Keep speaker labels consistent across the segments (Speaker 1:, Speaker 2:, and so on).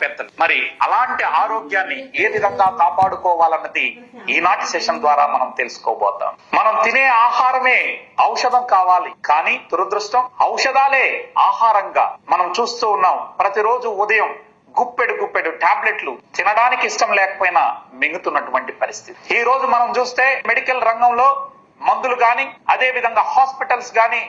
Speaker 1: పెద్దలు. మరి అలాంటి ఆరోగ్యాన్ని ఏ విధంగా కాపాడుకోవాలన్నది ఈనాటి సెషన్ ద్వారా మనం తెలుసుకోబోతాం. మనం తినే ఆహారమే ఔషధం కావాలి, కానీ దురదృష్టం ఔషధాలే ఆహారంగా మనం చూస్తూ ఉన్నాం. ప్రతిరోజు ఉదయం గుప్పెడు టాబ్లెట్లు తినడానికి ఇష్టం లేకపోయినా మింగుతున్నటువంటి పరిస్థితి. ఈ రోజు మనం చూస్తే మెడికల్ రంగంలో మందులు గాని, అదే విధంగా హాస్పిటల్స్ గాని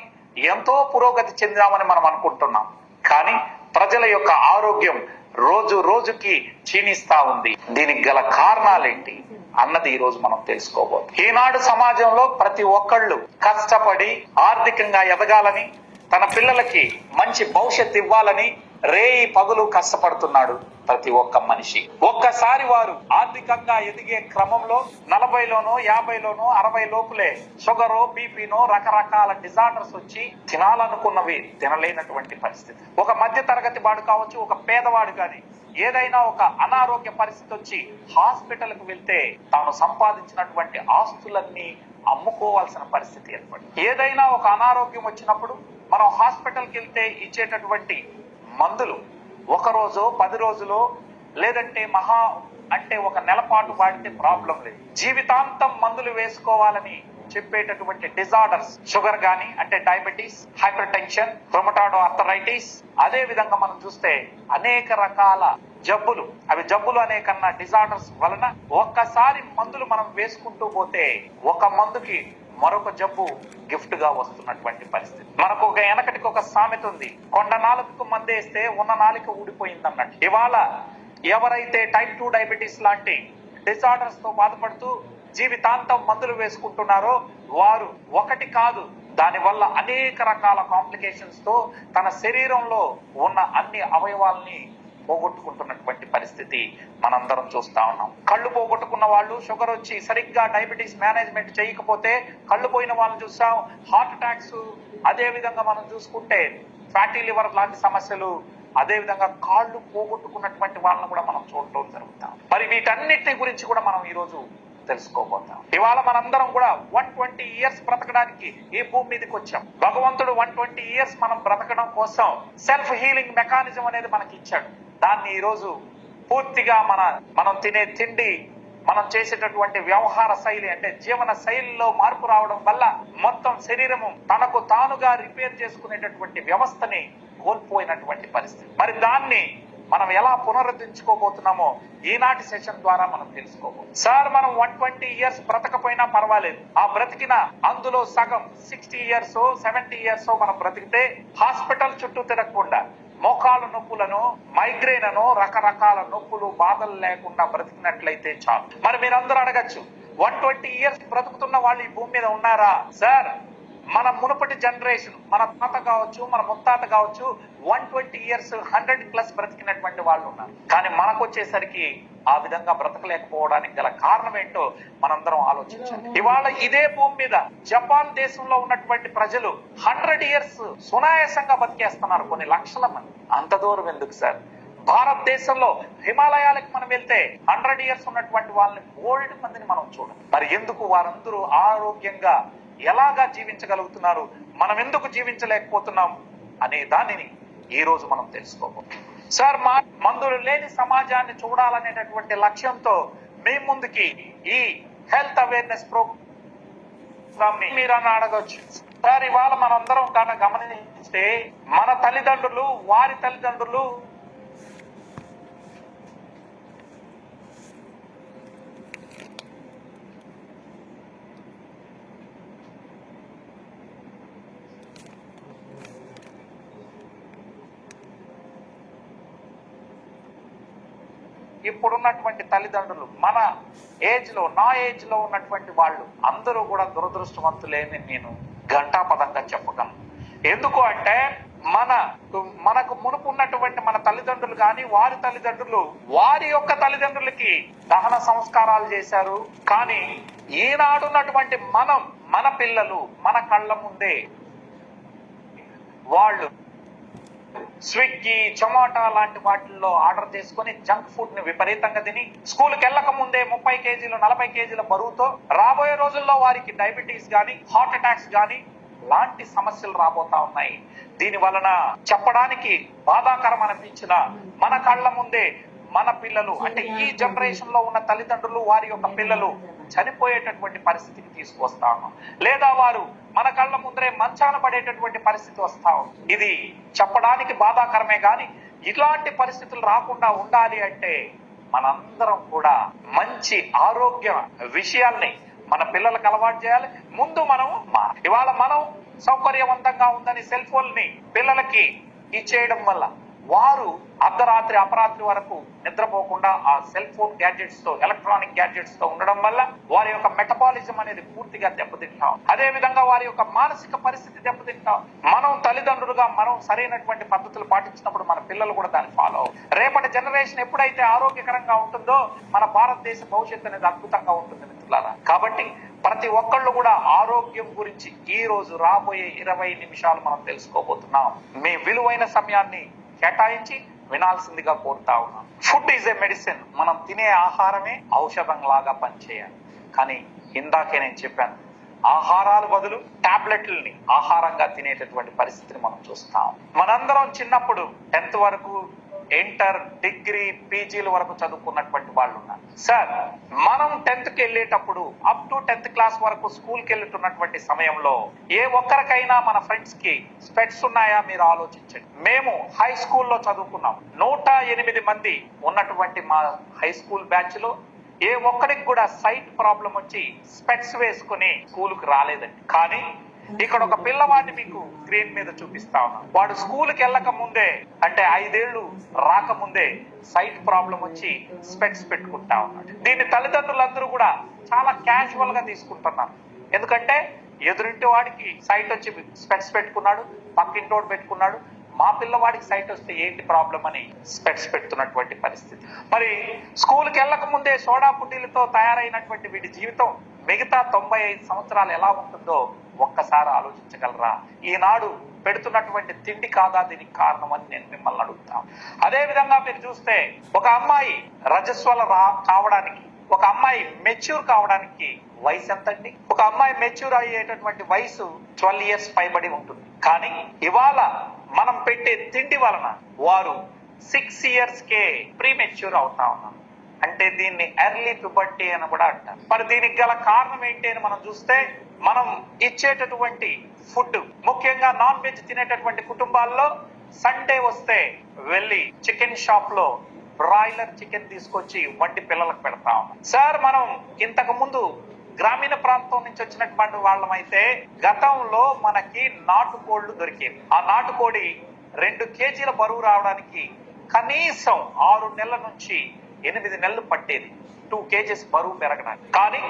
Speaker 1: ఎంతో పురోగతి చెందామని మనం అనుకుంటున్నాం. కానీ ప్రజల యొక్క ఆరోగ్యం రోజు రోజుకి క్షీణిస్తా ఉంది. దీనికి గల కారణాలేంటి అన్నది ఈ రోజు మనం తెలుసుకోబోతున్నాం. ఈనాడు సమాజంలో ప్రతి ఒక్కళ్ళు కష్టపడి ఆర్థికంగా ఎదగాలని, తన పిల్లలకి మంచి భవిష్యత్తు ఇవ్వాలని రేయి పగులు కష్టపడుతున్నాడు ప్రతి ఒక్క మనిషి. ఒక్కసారి వారు ఆర్థికంగా ఎదిగే క్రమంలో 40లోనో 50లోనో 60 లోపులే షుగరో బీపీనో రకరకాల డిజార్డర్స్ వచ్చి తినాలనుకున్నవి తినలేనటువంటి పరిస్థితి. ఒక మధ్య తరగతి వాడు కావచ్చు, ఒక పేదవాడు కానీ ఏదైనా ఒక అనారోగ్య పరిస్థితి వచ్చి హాస్పిటల్ కు వెళ్తే తాను సంపాదించినటువంటి ఆస్తులన్నీ అమ్ముకోవాల్సిన పరిస్థితి ఏర్పడింది. ఏదైనా ఒక అనారోగ్యం వచ్చినప్పుడు మనం హాస్పిటల్కి వెళ్తే ఇచ్చేటటువంటి మందులు ఒక రోజు 10 రోజులు లేదంటే మహా అంటే ఒక నెల పాటు వాడితే ప్రాబ్లం లేదు. జీవితాంతం మందులు వేసుకోవాలని చెప్పేటటువంటి డిజార్డర్స్, షుగర్ గాని అంటే diabetes, hyper tension, rheumatoid arthritis, అదే విధంగా మనం చూస్తే అనేక రకాల జబ్బులు, అవి జబ్బులు అనే కన్నా డిజార్డర్స్ వలన ఒక్కసారి మందులు మనం వేసుకుంటూ పోతే ఒక మందుకి మరొక జబ్బు గిఫ్ట్ గా వస్తున్నటువంటి పరిస్థితి. మనకు ఒక వెనకటికి ఒక సామెత ఉంది, కొండ నాలుకకు మందేస్తే ఉన్న నాలుక ఊడిపోయింది అన్నట్టు. ఇవాళ ఎవరైతే టైప్ 2 డయాబెటీస్ లాంటి డిజార్డర్స్ తో బాధపడుతూ జీవితాంతం మందులు వేసుకుంటున్నారో వారు ఒకటి కాదు, దాని వల్ల అనేక రకాల కాంప్లికేషన్స్ తో తన శరీరంలో ఉన్న అన్ని అవయవాల్ని పోగొట్టుకుంటున్నటువంటి పరిస్థితి మనందరం చూస్తా ఉన్నాం. కళ్ళు పోగొట్టుకున్న వాళ్ళు, షుగర్ వచ్చి సరిగ్గా డయాబెటీస్ మేనేజ్మెంట్ చేయకపోతే కళ్ళు పోయిన వాళ్ళని చూసాం. హార్ట్ అటాక్స్, అదే విధంగా మనం చూసుకుంటే ఫ్యాటీ లివర్ లాంటి సమస్యలు, అదే విధంగా కాళ్ళు పోగొట్టుకున్నటువంటి వాళ్ళని కూడా మనం చూడటం జరుగుతాం. మరి వీటన్నిటిని గురించి కూడా మనం ఈ రోజు తెలుసుకోబోతాం. ఇవాళ మనందరం కూడా 120 ఇయర్స్ బ్రతకడానికి ఈ భూమి మీదకి వచ్చాం. భగవంతుడు 120 ఇయర్స్ మనం బ్రతకడం కోసం సెల్ఫ్ హీలింగ్ మెకానిజం అనేది మనకి ఇచ్చాడు. దాన్ని ఈ రోజు పూర్తిగా మనం తినే తిండి, మనం చేసేటటువంటి వ్యవహార శైలి అంటే జీవన శైలిలో మార్పు రావడం వల్ల మొత్తం శరీరము తనకు తానుగా రిపేర్ చేసుకునేటటువంటి వ్యవస్థని కోల్పోయినటువంటి పరిస్థితి. మరి దాన్ని మనం ఎలా పునరుద్ధరించుకోబోతున్నామో ఈనాటి సెషన్ ద్వారా మనం తెలుసుకోబోతున్నాం. సార్, మనం 120 ఇయర్స్ బ్రతకపోయినా పర్వాలేదు. ఆ బ్రతికిన అందులో సగం 60 ఇయర్స్ 70 ఇయర్స్ మనం బ్రతికితే హాస్పిటల్ చుట్టూ తిరగకుండా మోకాలు నొప్పులను, మైగ్రేన్ అను, రకరకాల నొప్పులు, బాధలు లేకుండా బ్రతికినట్లయితే చాలు. మరి మీరందరూ అడగచ్చు, 120 ఇయర్స్ బ్రతుకుతున్న వాళ్ళు ఈ భూమి మీద ఉన్నారా? సార్, మన మునుపటి జనరేషన్, మన తాత కావచ్చు, మన ముత్తాత కావచ్చు, 120 ఇయర్స్ 100+ బ్రతికినటువంటి వాళ్ళు ఉన్నారు. కానీ మనకు వచ్చేసరికి ఆ విధంగా బ్రతకలేకపోవడానికి గల కారణం ఏంటో మనందరం ఆలోచించాలి. ఇవాళ ఇదే భూమి మీద జపాన్ దేశంలో ఉన్నటువంటి ప్రజలు 100 ఇయర్స్ సునాయాసంగా బతికేస్తున్నారు, కొన్ని లక్షల మంది. అంత దూరం ఎందుకు సార్? భారతదేశంలో హిమాలయాలకు మనం వెళ్తే 100 ఇయర్స్ ఉన్నటువంటి వాళ్ళని బోల్డ్ మందిని మనం చూడాలి. మరి ఎందుకు వారందరూ ఆరోగ్యంగా ఎలాగా జీవించగలుగుతున్నారు, మనం ఎందుకు జీవించలేకపోతున్నాం అనే దానిని ఈ రోజు మనం తెలుసుకోబోతున్నాం. సార్, మందులు లేని సమాజాన్ని చూడాలనేటటువంటి లక్ష్యంతో మీ ముందుకి ఈ హెల్త్ అవేర్నెస్ ప్రోగ్రామ్ ని మీరు అని అడగొచ్చు. సార్, ఇవాళ మనందరం కనుక గమనిస్తే మన తల్లిదండ్రులు, వారి తల్లిదండ్రులు ఇప్పుడున్నటువంటి తల్లిదండ్రులు, మన ఏజ్ లో, నా ఏజ్ లో ఉన్నటువంటి వాళ్ళు అందరూ కూడా దురదృష్టవంతులేని నేను ఘంటాపదంగా చెప్పగలను. ఎందుకు అంటే మనకు మునుపు ఉన్నటువంటి మన తల్లిదండ్రులు కానీ వారి తల్లిదండ్రులు వారి యొక్క తల్లిదండ్రులకి దహన సంస్కారాలు చేశారు. కానీ ఈనాడున్నటువంటి మన పిల్లలు మన కళ్ళ ముందే వాళ్ళు స్విగ్గీ, జొమాటో లాంటి వాటిల్లో ఆర్డర్ చేసుకుని జంక్ ఫుడ్ ని విపరీతంగా తిని స్కూల్కి వెళ్ళక ముందే 30 కేజీలు 40 కేజీల బరువుతో రాబోయే రోజుల్లో వారికి డయాబెటీస్ గాని, హార్ట్ అటాక్స్ గాని లాంటి సమస్యలు రాబోతా ఉన్నాయి. దీని వలన చెప్పడానికి బాధాకరం అనిపించిన మన కళ్ళ ముందే మన పిల్లలు అంటే ఈ జనరేషన్ లో ఉన్న తల్లిదండ్రులు వారి యొక్క పిల్లలు చనిపోయేటటువంటి పరిస్థితికి తీసుకొస్తా ఉన్నాం, లేదా వారు మన కళ్ళ ముందరే మంచాన పడేటటువంటి పరిస్థితి వస్తా ఉంది. ఇది చెప్పడానికి బాధాకరమే గాని ఇలాంటి పరిస్థితులు రాకుండా ఉండాలి అంటే మనందరం కూడా మంచి ఆరోగ్య విషయాల్ని మన పిల్లలకు అలవాటు చేయాలి. ముందు ఇవాళ మనం సౌకర్యవంతంగా ఉందని సెల్ ఫోన్ ని పిల్లలకి ఇచ్చేయడం వల్ల వారు అర్ధరాత్రి అపరాత్రి వరకు నిద్రపోకుండా ఆ సెల్ ఫోన్ గ్యాడ్జెట్స్ తో ఎలక్ట్రానిక్ గ్యాడ్జెట్స్ తో ఉండడం వల్ల వారి యొక్క మెటబాలిజం అనేది పూర్తిగా దెబ్బతింటాం. అదే విధంగా వారి యొక్క మానసిక పరిస్థితి దెబ్బతింటాం. మనం తల్లిదండ్రులుగా మనం సరైనటువంటి పద్ధతులు పాటించినప్పుడు మన పిల్లలు కూడా దాన్ని ఫాలో అవుతారు. రేపటి జనరేషన్ ఎప్పుడైతే ఆరోగ్యకరంగా ఉంటుందో మన భారతదేశ భవిష్యత్తు అనేది అద్భుతంగా ఉంటుంది మిత్రులారా. కాబట్టి ప్రతి ఒక్కళ్ళు కూడా ఆరోగ్యం గురించి ఈ రోజు రాబోయే 20 నిమిషాలు మనం తెలుసుకోబోతున్నాం. మీ విలువైన సమయాన్ని కేటాయించి వినాల్సిందిగా కోరుతా ఉన్నాం. Food is a medicine. మనం తినే ఆహారమే ఔషధం లాగా పనిచేయాలి. కానీ ఇందాకే నేను చెప్పాను, ఆహారాలు బదులు టాబ్లెట్లని ఆహారంగా తినేటటువంటి పరిస్థితిని మనం చూస్తాం. మనందరం చిన్నప్పుడు 10th వరకు ఇంటర్, డిగ్రీ, పీజీల వరకు చదువుకున్నటువంటి వాళ్ళు ఉన్నారు. సార్, మనం 10th కి వెళ్ళేటప్పుడు అప్ టు 10th క్లాస్ వరకు స్కూల్ కి వెళ్తున్నటువంటి సమయంలో ఏ ఒక్కరికైనా మన ఫ్రెండ్స్ కి స్పెట్స్ ఉన్నాయా మీరు ఆలోచించండి. మేము హై స్కూల్లో చదువుకున్నాం. 108 మంది ఉన్నటువంటి మా హై స్కూల్ బ్యాచ్ లో ఏ ఒక్కరికి కూడా సైట్ ప్రాబ్లం వచ్చి స్పెట్స్ వేసుకుని స్కూల్ కు రాలేదండి. కానీ ఇక్కడ ఒక పిల్లవాడిని మీకు స్క్రీన్ మీద చూపిస్తా ఉన్నా. వాడు స్కూల్ కి వెళ్ళక ముందే అంటే 5 ఏళ్లు రాకముందే సైట్ ప్రాబ్లం వచ్చి స్పెట్స్ పెట్టుకుంటా ఉన్నాడు. దీన్ని తల్లిదండ్రులందరూ కూడా చాలా క్యాజువల్ గా తీసుకుంటున్నారు. ఎందుకంటే ఎదురింటి వాడికి సైట్ వచ్చి స్పెట్స్ పెట్టుకున్నాడు, పక్కింటోడు పెట్టుకున్నాడు, మా పిల్లవాడికి సైట్ వస్తే ఏంటి ప్రాబ్లం అని స్పెట్స్ పెడుతున్నటువంటి పరిస్థితి. మరి స్కూల్ కి వెళ్ళక ముందే సోడా పుట్టీలతో తయారైనటువంటి వీడి జీవితం మిగతా 95 సంవత్సరాలు ఎలా ఉంటుందో ఒక్కసారి ఆలోచించగలరా? ఈనాడు పెడుతున్నటువంటి తిండి కాదా దీనికి కారణం అని నేను మిమ్మల్ని అడుగుతాను. అదే విధంగా మీరు చూస్తే ఒక అమ్మాయి రజస్వల కావడానికి, ఒక అమ్మాయి మెచ్యూర్ కావడానికి వయసు ఎంతండి? ఒక అమ్మాయి మెచ్యూర్ అయ్యేటటువంటి వయసు 12 years పైబడి ఉంటుంది. కానీ ఇవాళ మనం పెట్టే తిండి వలన వారు 6 years కే ప్రీ మెచ్యూర్ అవుతా ఉన్నారు. అంటే దీన్ని ఎర్లీ ప్యూబర్టీ అని కూడా అంటారు. మరి దీనికి గల కారణం ఏంటి అని మనం చూస్తే మనం ఇచ్చేటటువంటి ఫుడ్, ముఖ్యంగా నాన్ వెజ్ తినేటటువంటి కుటుంబాల్లో సండే వస్తే వెళ్ళి చికెన్ షాప్ లో బ్రాయిలర్ చికెన్ తీసుకొచ్చి వండి పిల్లలకు పెడతాం. సార్, మనం ఇంతకు ముందు గ్రామీణ ప్రాంతం నుంచి వచ్చినటువంటి వాళ్ళమైతే గతంలో మనకి నాటుకోళ్లు దొరికేవి. ఆ నాటుకోడి 2 kgs బరువు రావడానికి కనీసం 6 నెలల నుంచి 8 నెలలు పట్టేది 2 kgs బరువు పెరగడానికి. కానీ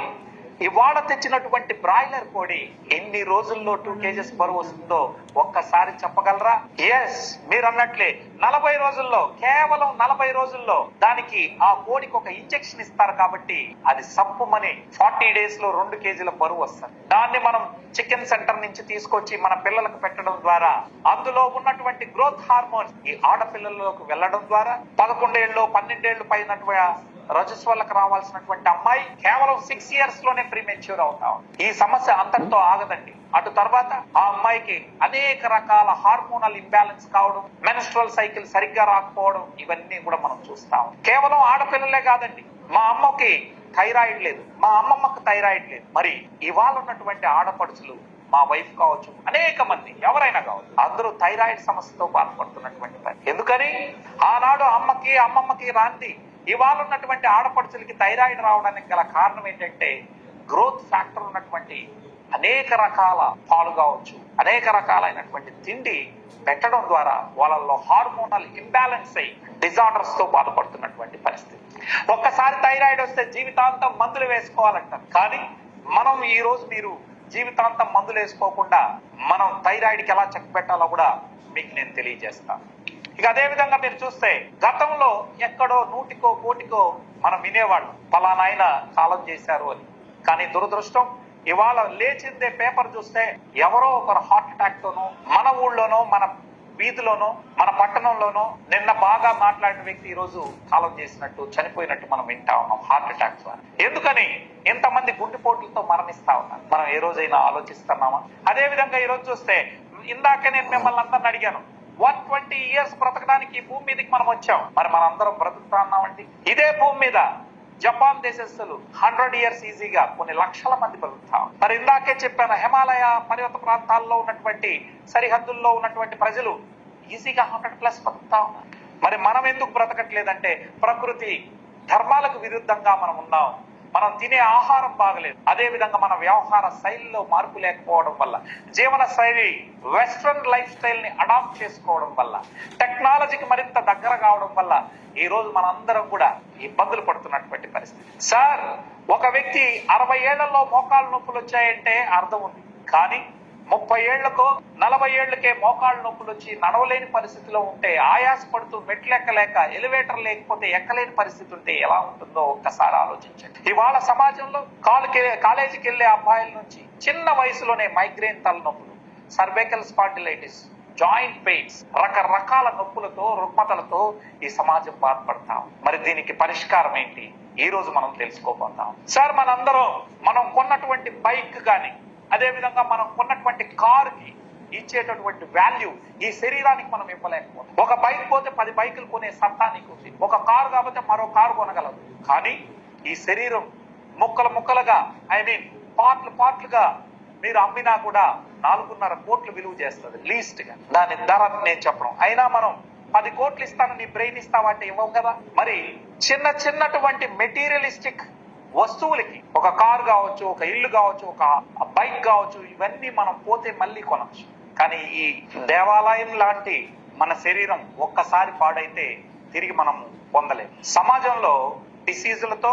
Speaker 1: ఇవాళ తెచ్చినటువంటి బ్రాయిలర్ కోడి ఎన్ని రోజుల్లో 2 kgs బరువు వస్తుందో ఒక్కసారి చెప్పగలరా? ఎస్, మీరు అన్నట్లే 40 రోజుల్లో, కేవలం 40 రోజుల్లో దానికి ఆ కోడికి ఒక ఇంజెక్షన్ ఇస్తారు. కాబట్టి అది సప్పుమని 40 days లో 2 kgs బరువు వస్తుంది. దాన్ని మనం చికెన్ సెంటర్ నుంచి తీసుకొచ్చి మన పిల్లలకు పెట్టడం ద్వారా అందులో ఉన్నటువంటి గ్రోత్ హార్మోన్స్ ఈ ఆడపిల్లల్లోకి వెళ్లడం ద్వారా 11 ఏళ్ళు 12 ఏళ్ళు పైనటువంటి రజస్వలకు రావాల్సినటువంటి అమ్మాయి కేవలం 6 years లోనే ప్రీ మెచ్యూర్ అవుతాం. ఈ సమస్య అంతటితో ఆగదండి. అటు తర్వాత ఆ అమ్మాయికి అనేక రకాల హార్మోనల్ ఇంబ్యాలెన్స్ కావడం, మెన్స్ట్రువల్ సైకిల్ సరిగ్గా రాకపోవడం, ఇవన్నీ కూడా మనం చూస్తాం. కేవలం ఆడపిల్లలే కాదండి, మా అమ్మకి థైరాయిడ్ లేదు, మా అమ్మమ్మకి థైరాయిడ్ లేదు. మరి ఇవాళ ఉన్నటువంటి ఆడపడుచులు, మా వైఫ్ కావచ్చు, అనేక మంది ఎవరైనా కావచ్చు, అందరూ థైరాయిడ్ సమస్యతో బాధపడుతున్నటువంటి పని. ఎందుకని? ఆనాడు అమ్మమ్మకి రాంది ఇవాళ ఉన్నటువంటి ఆడపడుచులకి థైరాయిడ్ రావడానికి గల కారణం ఏంటంటే గ్రోత్ ఫ్యాక్టర్ ఉన్నటువంటి అనేక రకాల పాలు కావచ్చు, అనేక రకాలైనటువంటి తిండి పెట్టడం ద్వారా వాళ్ళల్లో హార్మోనల్ ఇంబ్యాలెన్స్ అయి డిజార్డర్స్ తో బాధపడుతున్నటువంటి పరిస్థితి. ఒక్కసారి థైరాయిడ్ వస్తే జీవితాంతం మందులు వేసుకోవాలంటారు. కానీ మనం ఈ రోజు మీరు జీవితాంతం మందులు వేసుకోకుండా మనం థైరాయిడ్ కి ఎలా చెక్ పెట్టాలో కూడా మీకు నేను తెలియజేస్తాను. ఇక అదే విధంగా మీరు చూస్తే గతంలో ఎక్కడో 100కో 1కోటికో మనం వినేవాళ్ళు పలానా ఆయన కాలం చేశారు అని. కానీ దురదృష్టం ఇవాళ లేచిందే పేపర్ చూస్తే ఎవరో ఒకరు హార్ట్ అటాక్ తోనో, మన ఊళ్ళోనో మన వీధిలోనో మన పట్టణంలోనో నిన్న బాగా మాట్లాడిన వ్యక్తి ఈ రోజు కాలం చేసినట్టు చనిపోయినట్టు మనం వింటా ఉన్నాం హార్ట్ అటాక్ ద్వారా. ఎందుకని ఇంతమంది గుండెపోట్లతో మరణిస్తా ఉన్నారు? మనం ఏ రోజైనా ఆలోచిస్తున్నామా? అదే విధంగా ఈ రోజు చూస్తే ఇందాక నేను మిమ్మల్ని అందరిని అడిగాను, 120 years బ్రతకడానికి ఈ భూమి మీదకి మనం వచ్చాం. మరి మనందరం బ్రతుకుతా ఉన్నామండి. ఇదే భూమి మీద జపాన్ దేశస్తులు 100 years ఈజీగా కొన్ని లక్షల మంది బ్రతుకుతాం. మరి ఇందాకే చెప్పాను, హిమాలయ పర్వత ప్రాంతాల్లో ఉన్నటువంటి సరిహద్దుల్లో ఉన్నటువంటి ప్రజలు ఈజీగా 100+ బ్రతుకుతా ఉన్నారు. మరి మనం ఎందుకు బ్రతకట్లేదంటే ప్రకృతి ధర్మాలకు విరుద్ధంగా మనం ఉన్నాం. మనం తినే ఆహారం బాగలేదు. అదే విధంగా మన వ్యవహార శైలిలో మార్పు లేకపోవడం వల్ల, జీవన శైలి వెస్ట్రన్ లైఫ్ స్టైల్ ని అడాప్ట్ చేసుకోవడం వల్ల, టెక్నాలజీకి మరింత దగ్గర కావడం వల్ల ఈ రోజు మనందరం కూడా ఇబ్బందులు పడుతున్నటువంటి పరిస్థితి. సార్, ఒక వ్యక్తి 60 ఏళ్లలో మోకాళ్ళ నొప్పులు వచ్చాయంటే అర్థం ఉంది. కానీ 30 ఏళ్లకో 40 ఏళ్లకే మోకాళ్ళ నొప్పులు వచ్చి నడవలేని పరిస్థితిలో ఉంటే, ఆయాస పడుతూ మెట్లు ఎక్కలేక, ఎలివేటర్ లేకపోతే ఎక్కలేని పరిస్థితి ఉంటే ఎలా ఉంటుందో ఒక్కసారి ఆలోచించండి. ఇవాళ సమాజంలో కాలేజీకి వెళ్లే అబ్బాయిల నుంచి చిన్న వయసులోనే మైగ్రేన్ తలనొప్పులు, సర్వైకల్ స్పాండిలైటిస్, జాయింట్ పెయిన్స్, రకరకాల నొప్పులతో రుగ్మతలతో ఈ సమాజం బాధపడతాం. మరి దీనికి పరిష్కారం ఏంటి? ఈ రోజు మనం తెలుసుకోబోతాం. సార్, మనం కొన్నటువంటి బైక్ కానీ, అదే విధంగా మనం కొన్నటువంటి కార్ కి ఇచ్చేటటువంటి వాల్యూ ఈ శరీరానికి మనం ఇవ్వలేకపోతాం. ఒక బైక్ పోతే 10 బైకులు కొనే సత్తా నీకు ఉంది. ఒక కారు కాకపోతే మరో కారు కొనగలదు. కానీ ఈ శరీరం ముక్కలుగా పార్ట్లుగా మీరు అమ్మినా కూడా 4.5 కోట్లు విలువ చేస్తుంది లీస్ట్ గా. దాని ధర నేను చెప్పడం. అయినా మనం 10 కోట్లు ఇస్తాను, నీ బ్రెయిన్ ఇస్తావంటే ఇవ్వవు కదా. మరి చిన్నటువంటి మెటీరియలిస్టిక్ వస్తువులకి, ఒక కారు కావచ్చు, ఒక ఇల్లు కావచ్చు, ఒక బైక్ కావచ్చు, ఇవన్నీ మనం పోతే మళ్ళీ కొనవచ్చు. కానీ ఈ దేవాలయం లాంటి మన శరీరం ఒక్కసారి పాడైతే తిరిగి మనం పొందలేము. సమాజంలో డిసీజులతో,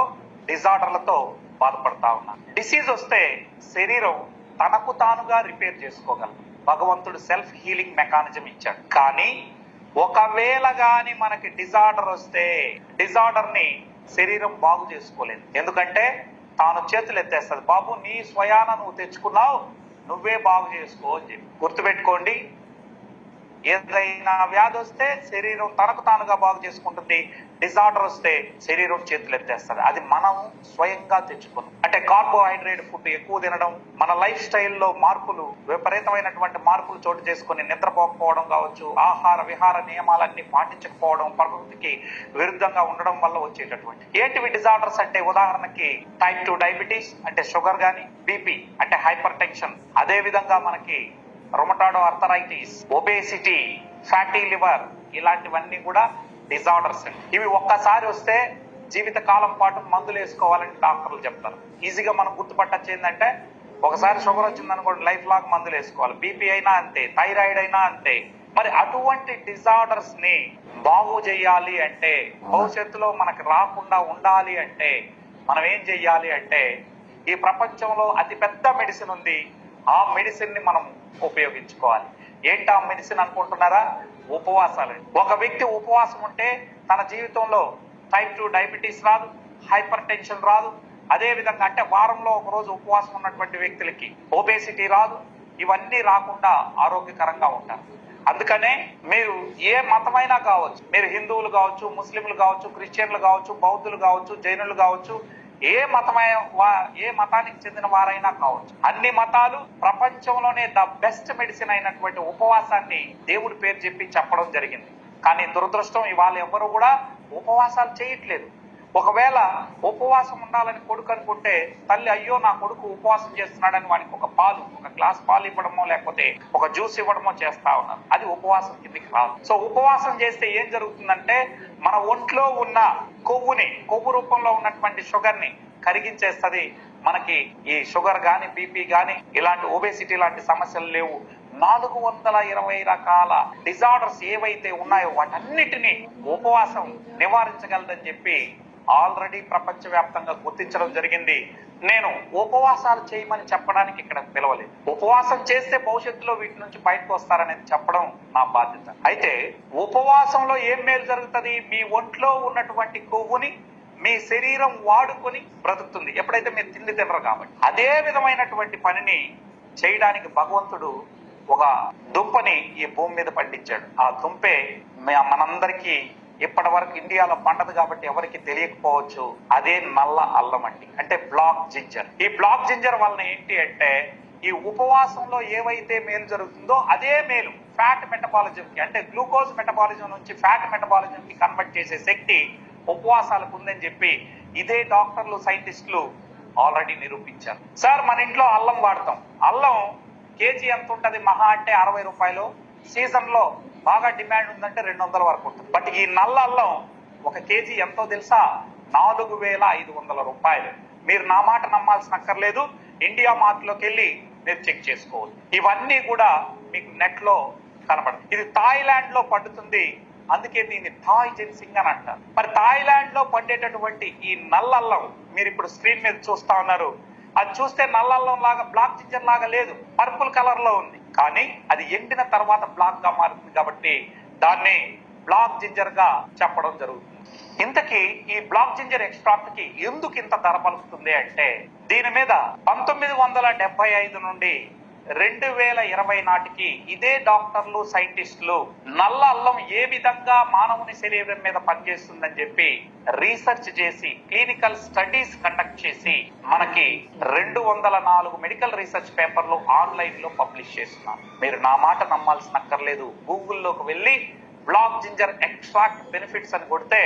Speaker 1: డిజార్డర్లతో బాధపడతా ఉన్నాం. డిసీజ్ వస్తే శరీరం తనకు తానుగా రిపేర్ చేసుకోగలదు. భగవంతుడు సెల్ఫ్ హీలింగ్ మెకానిజం ఇచ్చాడు. కానీ ఒకవేళ గాని మనకి డిజార్డర్ వస్తే, డిజార్డర్ ని శరీరం బాగు చేసుకోలేదు. ఎందుకంటే తాను చేతులు ఎత్తేస్తుంది. బాబు, నీ స్వయాన నువ్వు తెచ్చుకున్నావు, నువ్వే బాగు చేసుకో అని చెప్పి. గుర్తుపెట్టుకోండి, ఏదైనా వ్యాధి వస్తే శరీరం తనకు తానుగా బాగు చేసుకుంటుంది. డిజార్డర్ వస్తే శరీరం చేతులు ఎత్తేస్తుంది. అది మనం స్వయంగా తెచ్చుకున్నాం. అంటే కార్బోహైడ్రేట్ ఫుడ్ ఎక్కువ తినడం, మన లైఫ్ స్టైల్లో మార్పులు, విపరీతమైనటువంటి మార్పులు చోటు చేసుకుని నిద్రపోకపోవడం కావచ్చు, ఆహార విహార నియమాలన్నీ పాటించకపోవడం, ప్రకృతికి విరుద్ధంగా ఉండడం వల్ల వచ్చేటటువంటి ఏంటివి డిజార్డర్స్ అంటే, ఉదాహరణకి టైప్ 2 డయాబెటీస్ అంటే షుగర్ గాని, బీపీ అంటే హైపర్ టెన్షన్, అదే విధంగా మనకి rheumatoid arthritis, obesity, fatty liver, ఇలాంటివన్నీ కూడా డిజార్డర్స్. ఇవి ఒక్కసారి వస్తే జీవిత కాలం పాటు మందులు వేసుకోవాలని డాక్టర్లు చెప్తారు. ఈజీగా మనం గుర్తుపట్టచ్చు ఏంటంటే, ఒకసారి షుగర్ వచ్చిందనుకోండి లైఫ్ లాంగ్ మందులు వేసుకోవాలి. బీపీ అయినా అంతే, థైరాయిడ్ అయినా అంతే. మరి అటువంటి డిజార్డర్స్ ని బాగు చేయాలి అంటే, భవిష్యత్తులో మనకు రాకుండా ఉండాలి అంటే మనం ఏం చెయ్యాలి అంటే, ఈ ప్రపంచంలో అతి పెద్ద మెడిసిన్ ఉంది. ఆ మెడిసిన్ ని మనం ఉపయోగించుకోవాలి. ఏంటి ఆ మెడిసిన్ అనుకుంటున్నారా? ఉపవాసాలు. ఒక వ్యక్తి ఉపవాసం ఉంటే తన జీవితంలో టైప్ 2 డయాబెటీస్ రాదు, హైపర్ టెన్షన్ రాదు. అదే విధంగా అంటే వారంలో ఒక రోజు ఉపవాసం ఉన్నటువంటి వ్యక్తులకి ఒబేసిటీ రాదు. ఇవన్నీ రాకుండా ఆరోగ్యకరంగా ఉంటారు. అందుకనే మీరు ఏ మతమైనా కావచ్చు, మీరు హిందువులు కావచ్చు, ముస్లింలు కావచ్చు, క్రిస్టియన్లు కావచ్చు, బౌద్ధులు కావచ్చు, జైనులు కావచ్చు, ఏ మతానికి చెందిన వారైనా కావచ్చు, అన్ని మతాలు ప్రపంచంలోనే ద బెస్ట్ మెడిసిన్ అయినటువంటి ఉపవాసాన్ని దేవుడి పేరు చెప్పి చెప్పడం జరిగింది. కానీ దురదృష్టం, ఇవాళ ఎవరు కూడా ఉపవాసాలు చేయట్లేదు. ఒకవేళ ఉపవాసం ఉండాలని కొడుకు అనుకుంటే తల్లి, అయ్యో నా కొడుకు ఉపవాసం చేస్తున్నాడని వాడికి ఒక గ్లాస్ పాలు ఇవ్వడమో లేకపోతే ఒక జ్యూస్ ఇవ్వడమో చేస్తా ఉన్నారు. అది ఉపవాసం కిందకి రాదు. సో ఉపవాసం చేస్తే ఏం జరుగుతుందంటే, మన ఒంట్లో ఉన్న కొవ్వు రూపంలో ఉన్నటువంటి షుగర్ ని కరిగించేస్తుంది. మనకి ఈ షుగర్ గాని, బీపీ గాని, ఇలాంటి ఒబేసిటీ లాంటి సమస్యలు లేవు. 420 రకాల డిజార్డర్స్ ఏవైతే ఉన్నాయో వాటన్నిటినీ ఉపవాసం నివారించగలదని చెప్పి ఆల్రెడీ ప్రపంచవ్యాప్తంగా గుర్తించడం జరిగింది. నేను ఉపవాసాలు చేయమని చెప్పడానికి ఇక్కడ పిలవలేదు. ఉపవాసం చేస్తే భవిష్యత్తులో వీటి నుంచి బయటకు వస్తారనేది చెప్పడం నా బాధ్యత. అయితే ఉపవాసంలో ఏం మేలు జరుగుతుంది? మీ ఒంట్లో ఉన్నటువంటి కొవ్వుని మీ శరీరం వాడుకొని బ్రతుకుతుంది, ఎప్పుడైతే మీరు తిండి తినరు కాబట్టి. అదే విధమైనటువంటి పనిని చేయడానికి భగవంతుడు ఒక దుంపని ఈ భూమి మీద పండించాడు. ఆ దుంపే మనందరికీ ఇప్పటి వరకు ఇండియాలో పండదు కాబట్టి ఎవరికి తెలియకపోవచ్చు. అదే నల్ల అల్లం అండి, అంటే బ్లాక్ జింజర్. ఈ బ్లాక్ జింజర్ వలన ఏంటి అంటే ఈ ఉపవాసంలో ఏవైతే మేలు జరుగుతుందో అదే మేలు ఫ్యాట్ మెటబాలిజం కి, అంటే గ్లూకోజ్ మెటబాలిజం నుంచి ఫ్యాట్ మెటబాలిజం కి కన్వర్ట్ చేసే శక్తి ఉపవాసాలకు ఉందని చెప్పి ఇదే డాక్టర్లు సైంటిస్టులు ఆల్రెడీ నిరూపించారు. సార్ మన ఇంట్లో అల్లం వాడతాం, అల్లం కేజీ ఎంత ఉంటది? మహా అంటే 60 రూపాయలు. సీజన్ లో బాగా డిమాండ్ ఉందంటే 200 వరకు ఉంటుంది. బట్ ఈ నల్ల అల్లం ఒక కేజీ ఎంతో తెలుసా? 4500 రూపాయలు. మీరు నా మాట నమ్మాల్సిన అక్కర్లేదు, ఇండియా మార్ట్ లోకి వెళ్ళి మీరు చెక్ చేసుకోవచ్చు. ఇవన్నీ కూడా మీకు నెట్ లో కనబడుతుంది. ఇది థాయిలాండ్ లో పండుతుంది, అందుకే దీన్ని థాయ్ జిన్సింగ్ అని అంటారు. మరి థాయిలాండ్ లో పండేటటువంటి ఈ నల్లల్లం మీరు ఇప్పుడు స్క్రీన్ మీద చూస్తా ఉన్నారు. అది చూస్తే నల్లల్లం లాగా బ్లాక్ జింజర్ లాగా లేదు, పర్పుల్ కలర్ లో ఉంది. కానీ అది ఎండిన తర్వాత బ్లాక్ గా మారుతుంది కాబట్టి దాన్ని బ్లాక్ జింజర్ గా చెప్పడం జరుగుతుంది. ఇంతకీ ఈ బ్లాక్ జింజర్ ఎక్స్ట్రాక్ట్ కి ఎందుకు ఇంత ధర పలుకుతుంది అంటే దీని మీద 1975 నుండి 2020 నాటికి ఇదే డాక్టర్లు సైంటిస్టులు నల్ల అల్లం ఏ విధంగా మానవుని శరీరం మీద పనిచేస్తుందని చెప్పి రీసెర్చ్ చేసి క్లినికల్ స్టడీస్ కండక్ట్ చేసి మనకి 204 మెడికల్ రీసెర్చ్ పేపర్లు ఆన్లైన్ లో పబ్లిష్ చేస్తున్నారు. మీరు నా మాట నమ్మాల్సిన అక్కర్లేదు, గూగుల్లోకి వెళ్ళి బ్లాక్ జింజర్ ఎక్స్ట్రాక్ట్ బెనిఫిట్స్ అని కొడితే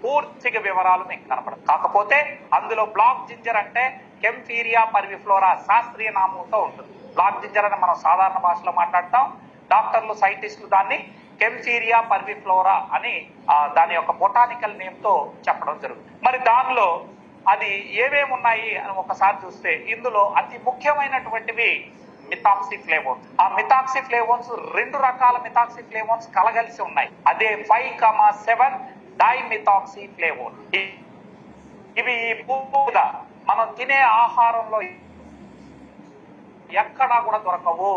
Speaker 1: పూర్తిగా వివరాలు మీకు కనపడదు. కాకపోతే అందులో బ్లాక్ జింజర్ అంటే కెంఫీరియా పర్విఫ్లోరా శాస్త్రీయ నామంతో ఉంటుంది. బ్లాక్ జింజర్ అని మనం సాధారణ భాషలో మాట్లాడతాం, డాక్టర్లు సైంటిస్టులు దాన్ని కెంఫీరియా పర్విఫ్లోరా అని దాని యొక్క బొటానికల్ నేమ్ తో చెప్పడం జరుగుతుంది. మరి దానిలో అది ఏమేమి ఉన్నాయి అని ఒకసారి చూస్తే ఇందులో అతి ముఖ్యమైనటువంటివి మిథాక్సిఫ్లేవోన్స్. ఆ మిథాక్సిఫ్లేవోన్స్ 2 రకాల మిథాక్సిఫ్లేవోన్స్ కలగలిసి ఉన్నాయి. అదే 5,7 డైమిథాక్సిఫ్లేవోన్. ఇవి పూర్తిగా మనం తినే ఆహారంలో ఎక్కడా కూడా దొరకవు.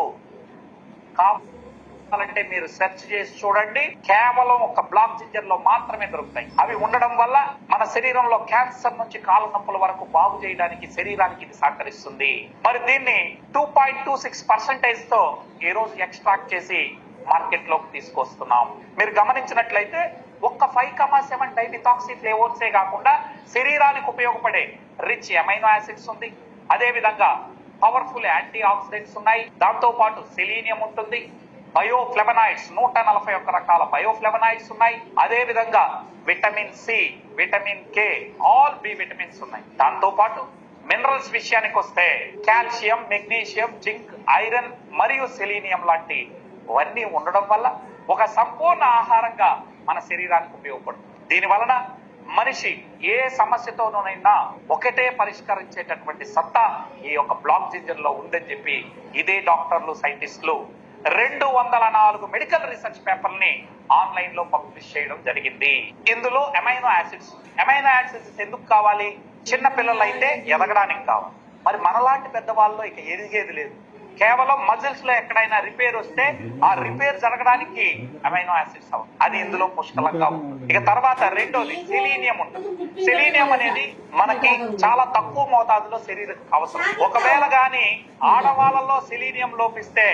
Speaker 1: కావాలంటే మీరు సెర్చ్ చేసి చూడండి, కేవలం ఒక బ్లాక్ జింజర్ లో మాత్రమే దొరుకుతాయి. అవి ఉండడం వల్ల మన శరీరంలో క్యాన్సర్ నుంచి కాళ్ళ నొప్పుల వరకు బాగు చేయడానికి శరీరానికి ఇది సహకరిస్తుంది. మరి దీన్ని 2.26% తో ఈ రోజు ఎక్స్ట్రాక్ట్ చేసి మార్కెట్ లోకి తీసుకొస్తున్నాం. మీరు గమనించినట్లయితే ఒక్క 5,7 డైమిథాక్సిఫ్లేవోన్సే కాకుండా శరీరానికి ఉపయోగపడే రిచ్ అమైనో యాసిడ్స్ ఉంది, అదే విధంగా పవర్ఫుల్ యాంటీ ఆక్సిడెంట్స్ ఉన్నాయి, దాంతో పాటు సెలీనియం ఉంటుంది, బయోఫ్లెవనాయిడ్స్ 141 రకాల బయోఫ్లెవనాయిడ్స్ ఉన్నాయి, అదే విధంగా vitamin C, vitamin K, all B vitamins ఉన్నాయి. దాంతో పాటు మినరల్స్ విషయానికి వస్తే కాల్షియం, మెగ్నీషియం, జింక్, ఐరన్ మరియు సెలీనియం లాంటి ఇవన్నీ ఉండడం వల్ల ఒక సంపూర్ణ ఆహారంగా మన శరీరానికి ఉపయోగపడుతుంది. దీని వలన మనిషి ఏ సమస్యతోనైనా ఒకటే పరిష్కరించేటటువంటి సత్తా ఈ యొక్క బ్లాక్ జింజర్ లో ఉందని చెప్పి ఇదే డాక్టర్లు సైంటిస్టులు 204 మెడికల్ రీసెర్చ్ పేపర్ని ఆన్లైన్ లో పబ్లిష్ చేయడం జరిగింది. ఇందులో అమైనో యాసిడ్స్ ఎందుకు కావాలి? చిన్న పిల్లలు అయితే ఎదగడానికి కావాలి. మరి మనలాంటి పెద్దవాళ్ళలో ఇక ఎదిగేది లేదు. కేవలం మజిల్స్ లో ఎక్కడైనా రిపేర్ వస్తే ఆ రిపేర్ జరగడానికి అమైనో యాసిడ్స్ అవసరం. అది ఇందులో పుష్కలంగా ఉంటుంది. ఇక తర్వాత రెండోది సెలీనియం ఉంటుంది. సెలీనియం అనేది మనకి చాలా తక్కువ మోతాదులో శరీరం అవసరం. ఒకవేళ గాని ఆడవాళ్ళలో సెలీనియం లోపిస్తే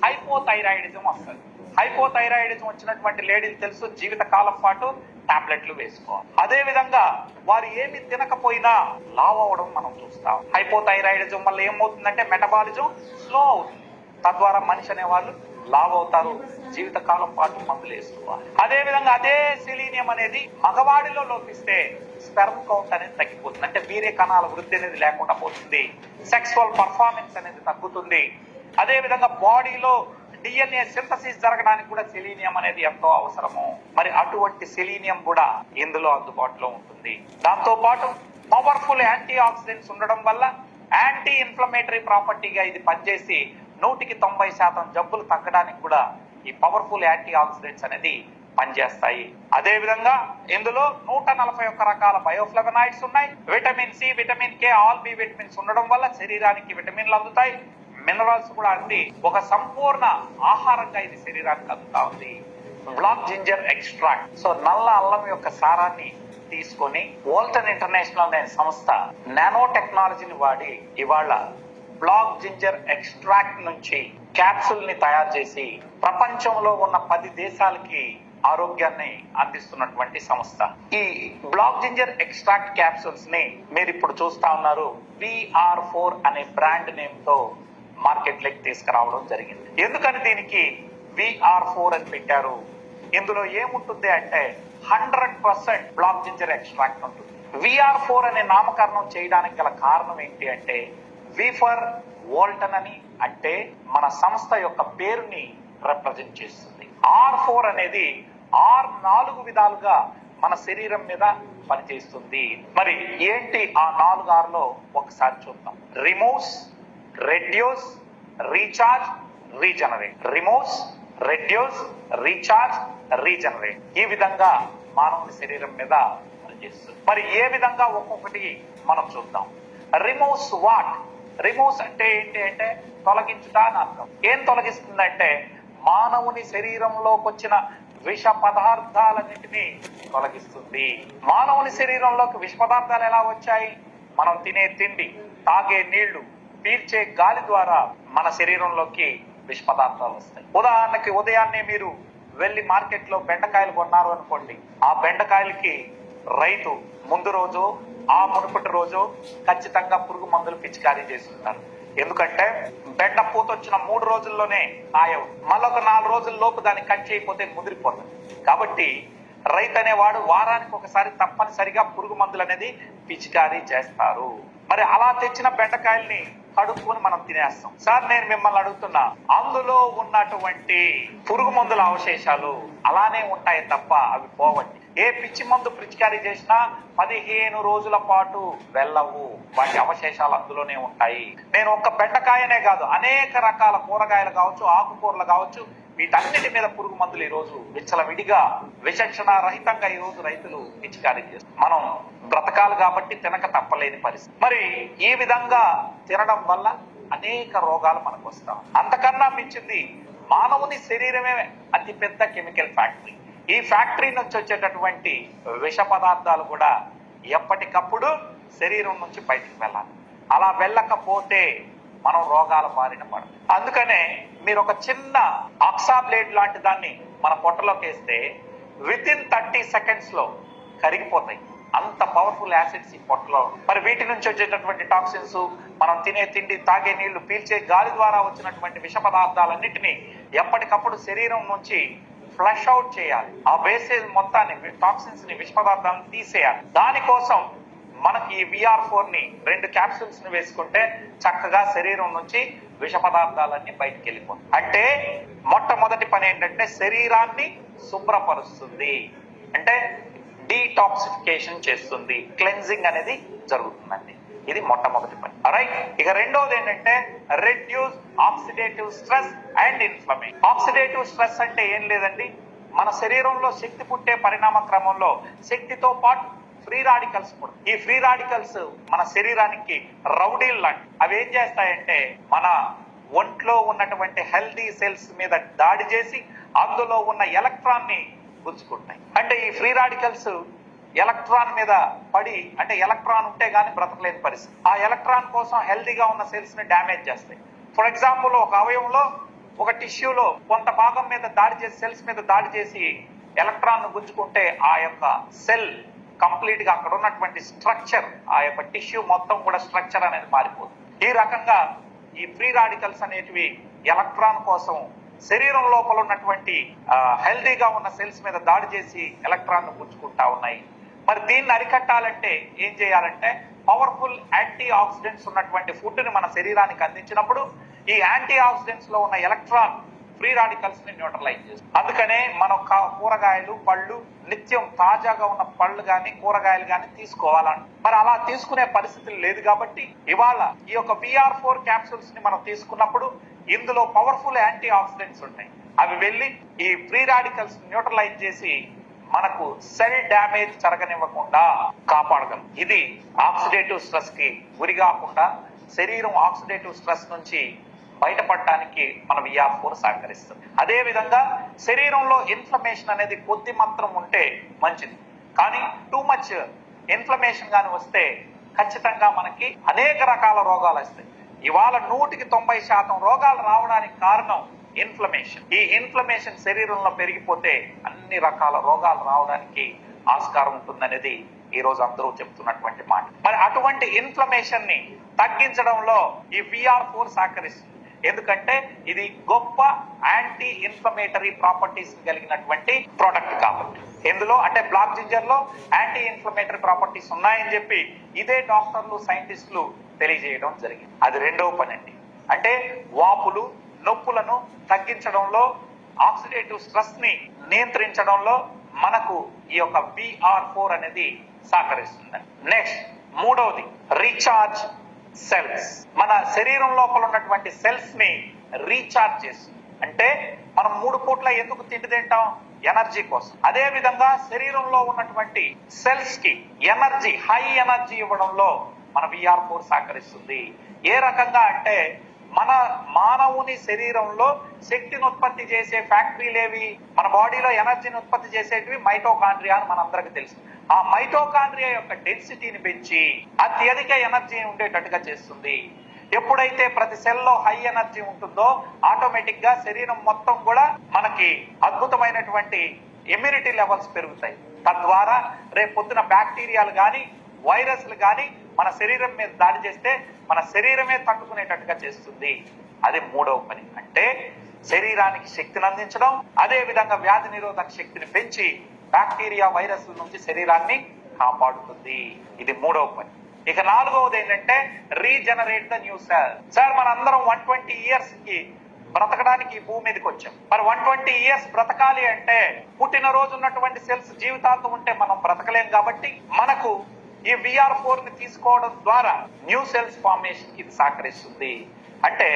Speaker 1: హైపోథైరాయిడిజం వస్తుంది. హైపోథైరాయిడిజం వచ్చినటువంటి లేడీలు తెలుసు, జీవిత కాలం పాటు టాబ్లెట్లు వేసుకోవాలి. అదే విధంగా వారు ఏమి తినకపోయినా లావ్ అవడం మనం చూస్తాం. హైపోథైరాయిడిజం వల్ల ఏమవుతుందంటే మెటబాలిజం స్లో అవుతుంది, తద్వారా మనిషి అనే వాళ్ళు లావ్ అవుతారు, జీవిత కాలం పాటు మందులు వేసుకోవాలి. అదే విధంగా అదే సెలీనియం అనేది మగవాడిలో లోపిస్తే స్పెర్మ్ కౌంట్ అనేది తగ్గిపోతుంది, అంటే వీర్య కణాల వృద్ధి అనేది లేకుండా పోతుంది, సెక్సువల్ పర్ఫార్మెన్స్ అనేది తగ్గుతుంది. అదే విధంగా బాడీలో డిఎన్ఏ సింథసిస్ జరగడానికి కూడా సెలీనియం అనేది ఎంతో అవసరము. మరి అటువంటి సెలీనియం కూడా ఇందులో అందుబాటులో ఉంటుంది. దాంతో పాటు పవర్ఫుల్ యాంటీ ఆక్సిడెంట్స్ ఉండడం వల్ల యాంటీ ఇన్ఫ్లమేటరీ ప్రాపర్టీగా ఇది పనిచేసి 100% జబ్బులు తగ్గడానికి కూడా ఈ పవర్ఫుల్ యాంటీ ఆక్సిడెంట్స్ అనేది పనిచేస్తాయి. అదే విధంగా ఇందులో 141 రకాల బయోఫ్లెవనాయిడ్స్ ఉన్నాయి, vitamin C, vitamin K, all B vitamins ఉండడం వల్ల శరీరానికి విటమిన్లు అందుతాయి, మినరల్స్ కూడా అంది ఒక సంపూర్ణ ఆహారంగా ఇది శరీరానికి అందుతా ఉంది. Black ginger extract. సో నల్ల అల్లం యొక్క సారాన్ని తీసుకొని వోల్టన్ ఇంటర్నేషనల్ అనే సంస్థ నానో టెక్నాలజీని వాడి ఇవాళ బ్లాక్ జింజర్ ఎక్స్ట్రాక్ట్ నుంచి క్యాప్సూల్ ని తయారు చేసి ప్రపంచంలో ఉన్న 10 దేశాలకి ఆరోగ్యాన్ని అందిస్తున్నటువంటి సంస్థ. ఈ బ్లాక్ జింజర్ ఎక్స్ట్రాక్ట్ క్యాప్సూల్స్ ని మీరు ఇప్పుడు చూస్తా ఉన్నారు. VR4 అనే బ్రాండ్ నేమ్ తో మార్కెట్ లోకి తీసుకురావడం జరిగింది. ఎందుకని దీనికి VR4 అని పెట్టారు? ఇందులో ఏముంటుంది అంటే 100% బ్లాక్ జింజర్ ఎక్స్ట్రాక్ట్ ఉంటుంది. VR4 అనే నామకరణం చేయడానికి గల కారణం ఏంటి అంటే, వి ఫర్ వోల్టన్ అని, అంటే మన సంస్థ యొక్క పేరుని రిప్రజెంట్ చేస్తుంది. R4 అనేది 4 విధాలుగా మన శరీరం మీద పనిచేస్తుంది. మరి ఏంటి ఆ 4 Rలో ఒకసారి చూద్దాం. Removes, reduce, recharge, regenerate. Removes, reduce, recharge, regenerate. ఈ విధంగా మానవుని శరీరం మీద పనిచేస్తుంది. మరి ఏ విధంగా ఒక్కొక్కటి మనం చూద్దాం. Removes what? రిమూవ్స్ అంటే ఏంటి అంటే తొలగించుట అని అర్థం. ఏం తొలగిస్తుందంటే మానవుని శరీరంలోకి వచ్చిన విష పదార్థాలన్నింటినీ తొలగిస్తుంది. మానవుని శరీరంలోకి విష పదార్థాలు ఎలా వచ్చాయి? మనం తినే తిండి, తాగే నీళ్లు, పీల్చే గాలి ద్వారా మన శరీరంలోకి విష పదార్థాలు వస్తాయి. ఉదాహరణకి ఉదయాన్నే మీరు వెళ్లి మార్కెట్ లో బెండకాయలు కొన్నారు అనుకోండి. ఆ బెండకాయలకి రైతు ముందు రోజు, ఆ మునుపటి రోజు ఖచ్చితంగా పురుగు మందులు పిచికారీ చేస్తుంటారు. ఎందుకంటే బెండ పూత వచ్చిన 3 రోజుల్లోనే ఆయవు, మళ్ళొక 4 రోజుల లోపు దాన్ని కట్ చేయకపోతే ముదిరిపోతుంది. కాబట్టి రైతు అనేవాడు వారానికి ఒకసారి తప్పనిసరిగా పురుగు మందులు అనేది పిచికారీ చేస్తారు. మరి అలా తెచ్చిన బెండకాయల్ని కడుక్కొని మనం తినేస్తాం. సార్ నేను మిమ్మల్ని అడుగుతున్నా, అందులో ఉన్నటువంటి పురుగు మందుల అవశేషాలు అలానే ఉంటాయి తప్ప అవి పోవండి. ఏ పిచ్చి మందు పిచికారీ చేసినా 15 రోజుల పాటు వెళ్ళవు. వాటి అవశేషాలు అందులోనే ఉంటాయి. నేను ఒక్క బెండకాయనే కాదు, అనేక రకాల కూరగాయలు కావచ్చు, ఆకుకూరలు కావచ్చు, వీటన్నిటి మీద పురుగు మందులు ఈ రోజు విచ్చలవిడిగా విచక్షణ రహితంగా ఈ రోజు రైతులు పిచికారీ చేస్తారు. మనం బ్రతకాలి కాబట్టి తినక తప్పలేని పరిస్థితి. మరి ఈ విధంగా తినడం వల్ల అనేక రోగాలు మనకు వస్తాం. అంతకన్నా మించింది మానవుని శరీరమే అతి పెద్ద కెమికల్ ఫ్యాక్టరీ. ఈ ఫ్యాక్టరీ నుంచి వచ్చేటటువంటి విష పదార్థాలు కూడా ఎప్పటికప్పుడు శరీరం నుంచి బయటకు వెళ్ళాలి. అలా వెళ్ళకపోతే మనం రోగాల బారిన పడదు. అందుకనే మీరు ఒక చిన్న ఆక్సా బ్లేడ్ లాంటి దాన్ని మన పొట్టలోకి వేస్తే వితిన్ 30 seconds లో కరిగిపోతాయి. అంత పవర్ఫుల్ యాసిడ్స్ ఈ పొట్టలో. మరి వీటి నుంచి వచ్చేటటువంటి టాక్సిన్స్, మనం తినే తిండి, తాగే నీళ్లు, పీల్చే గాలి ద్వారా వచ్చినటువంటి విష పదార్థాలన్నింటినీ ఎప్పటికప్పుడు శరీరం నుంచి ఫ్లష్ అవుట్ చేయాలి. ఆ వేసేజ్ మొత్తాన్ని, టాక్సిన్స్ ని, విష పదార్థాలను తీసేయాలి. దానికోసం మనకి ఈ VR4 ని 2 క్యాప్సూల్స్ ని వేసుకుంటే చక్కగా శరీరం నుంచి విష పదార్థాలన్నీ బయటికి వెళ్ళిపోతాయి. అంటే మొట్టమొదటి పని ఏంటంటే శరీరాన్ని శుభ్రపరుస్తుంది, అంటే డీటాక్సిఫికేషన్ చేస్తుంది, క్లెన్జింగ్ అనేది జరుగుతుందండి. ఇది మొట్టమొదటి పని. రైట్. ఇక రెండోది ఏంటంటే reduce oxidative stress and inflammation. Oxidative stress అంటే ఏం లేదండి, మన శరీరంలో శక్తి పుట్టే పరిణామ క్రమంలో శక్తితో పాటు ఫ్రీ రాడికల్స్ కూడా. ఈ ఫ్రీ రాడికల్స్ మన శరీరానికి రౌడీలు లాంటి. అవి ఏం చేస్తాయంటే మన ఒంట్లో ఉన్నటువంటి హెల్దీ సెల్స్ మీద దాడి చేసి అందులో ఉన్న ఎలక్ట్రాన్ ని గుంజుకుంటాయి. అంటే ఈ ఫ్రీ రాడికల్స్ ఎలక్ట్రాన్ మీద పడి, అంటే ఎలక్ట్రాన్ ఉంటే గానీ బ్రతకలేని పరిస్థితి. ఆ ఎలక్ట్రాన్ కోసం హెల్దీగా ఉన్న సెల్స్ ని డ్యామేజ్ చేస్తాయి. ఫర్ ఎగ్జాంపుల్, ఒక అవయవంలో, ఒక టిష్యూలో కొంత భాగం మీద దాడి చేసి, సెల్స్ మీద దాడి చేసి ఎలక్ట్రాన్ ను గుంజుకుంటే ఆ యొక్క సెల్ కంప్లీట్ గా అక్కడ ఉన్నటువంటి స్ట్రక్చర్, ఆ యొక్క టిష్యూ మొత్తం కూడా స్ట్రక్చర్ అనేది మారిపోతుంది. ఈ రకంగా ఈ ఫ్రీ రాడికల్స్ అనేటివి ఎలక్ట్రాన్ కోసం శరీరం లోపల ఉన్నటువంటి హెల్దీగా ఉన్న సెల్స్ మీద దాడి చేసి ఎలక్ట్రాన్ ను గుంజుకుంటా ఉన్నాయి. మరి దీన్ని అరికట్టాలంటే ఏం చేయాలంటే పవర్ఫుల్ యాంటీ ఆక్సిడెంట్స్ ఉన్నటువంటి ఫుడ్ ని మన శరీరానికి అందించినప్పుడు ఈ యాంటీ ఆక్సిడెంట్స్ లో ఉన్న ఎలక్ట్రాన్ ఫ్రీ రాడికల్స్ ని న్యూట్రలైజ్ చేస్తుంది. అందుకనే మనం కూరగాయలు, పళ్ళు, నిత్యం తాజాగా ఉన్న పళ్ళు గాని, కూరగాయలు గాని తీసుకోవాలని. మరి అలా తీసుకునే పరిస్థితులు లేదు కాబట్టి ఇవాళ ఈ యొక్క VR4 క్యాప్సూల్స్ ని మనం తీసుకున్నప్పుడు ఇందులో పవర్ఫుల్ యాంటీ ఆక్సిడెంట్స్ ఉంటాయి. అవి వెళ్ళి ఈ ఫ్రీ రాడికల్స్ న్యూట్రలైజ్ చేసి మనకు సెల్ డ్యామేజ్ జరగనివ్వకుండా కాపాడగలం. ఇది ఆక్సిడేటివ్ స్ట్రెస్ కి గురి కాకుండా శరీరం ఆక్సిడేటివ్ స్ట్రెస్ నుంచి బయటపడటానికి మన VR4 సహకరిస్తుంది. అదే విధంగా శరీరంలో ఇన్ఫ్లమేషన్ అనేది కొద్ది మాత్రం ఉంటే మంచిది, కానీ టూ మచ్ ఇన్ఫ్లమేషన్ గాని వస్తే ఖచ్చితంగా మనకి అనేక రకాల రోగాలు వస్తాయి. ఇవాళ 100% రోగాలు రావడానికి కారణం ఇన్ఫ్లమేషన్. ఈ ఇన్ఫ్లమేషన్ శరీరంలో పెరిగిపోతే అన్ని రకాల రోగాలు రావడానికి ఆస్కారం ఉంటుందనేది ఈ రోజు అందరూ చెప్తున్నటువంటి మాట. మరి అటువంటి ఇన్ఫ్లమేషన్ ని తగ్గించడంలో ఈ VR4 సహకరిస్తుంది. ఎందుకంటే ఇది గొప్ప యాంటీ ఇన్ఫ్లమేటరీ ప్రాపర్టీస్ కలిగినటువంటి ప్రోడక్ట్ కాబట్టి. ఎందులో అంటే బ్లాక్ జింజర్ లో యాంటీ ఇన్ఫ్లమేటరీ ప్రాపర్టీస్ ఉన్నాయని చెప్పి ఇదే డాక్టర్లు సైంటిస్టులు తెలియజేయడం జరిగింది. అది రెండవ పని అండి. అంటే వాపులు నొప్పులను తగ్గించడంలో, ఆక్సిడేటివ్ స్ట్రెస్ ని నియంత్రించడంలో మనకు ఈ యొక్క VR4 అనేది సహకరిస్తుందండి. నెక్స్ట్ మూడవది రీఛార్జ్ సెల్స్. మన శరీరం లోపల ఉన్నటువంటి సెల్స్ ని రీఛార్జ్ చేస్తుంది. అంటే మనం 3 పూట్ల ఎందుకు తిండి తింటాం? ఎనర్జీ కోసం. అదే విధంగా శరీరంలో ఉన్నటువంటి సెల్స్ కి ఎనర్జీ, హై ఎనర్జీ ఇవ్వడంలో మన VR4 సహకరిస్తుంది. ఏ రకంగా అంటే మన మానవుని శరీరంలో శక్తిని ఉత్పత్తి చేసే ఫ్యాక్టరీలేవి, మన బాడీలో ఎనర్జీని ఉత్పత్తి చేసేటివి మైటోకాండ్రియా అని మనందరికీ తెలుసు. ఆ మైటోకాండ్రియా యొక్క డెన్సిటీని పెంచి అత్యధిక ఎనర్జీ ఉండేటట్టుగా చేస్తుంది. ఎప్పుడైతే ప్రతి సెల్లో హై ఎనర్జీ ఉంటుందో ఆటోమేటిక్ గా శరీరం మొత్తం కూడా మనకి అద్భుతమైనటువంటి ఇమ్యూనిటీ లెవెల్స్ పెరుగుతాయి. తద్వారా రేపు పొద్దున బ్యాక్టీరియాలు కానీ వైరస్లు కానీ మన శరీరం మీద దాడి చేస్తే మన శరీరమే తట్టుకునేటట్టుగా చేస్తుంది. అది మూడవ పని. అంటే శరీరానికి శక్తిని అందించడం, అదే విధంగా వ్యాధి నిరోధక శక్తిని పెంచి బ్యాక్టీరియా వైరస్ల నుంచి శరీరాన్ని కాపాడుతుంది. ఇది మూడవ పని. ఇక నాలుగవది ఏంటంటే regenerate the new cell. Sir మనందరం 120 ఇయర్స్ కి బ్రతకడానికి ఈ భూమి మీదకి వచ్చాం. మరి 120 ఇయర్స్ బ్రతకాలి అంటే పుట్టినరోజు ఉన్నటువంటి సెల్స్ జీవితాంతం ఉంటే మనం బ్రతకలేం. కాబట్టి మనకు ఈ VR4 ని తీసుకోవడం ద్వారా న్యూ సెల్స్ ఫార్మేషన్ కి ఇది సహకరిస్తుంది. అంటే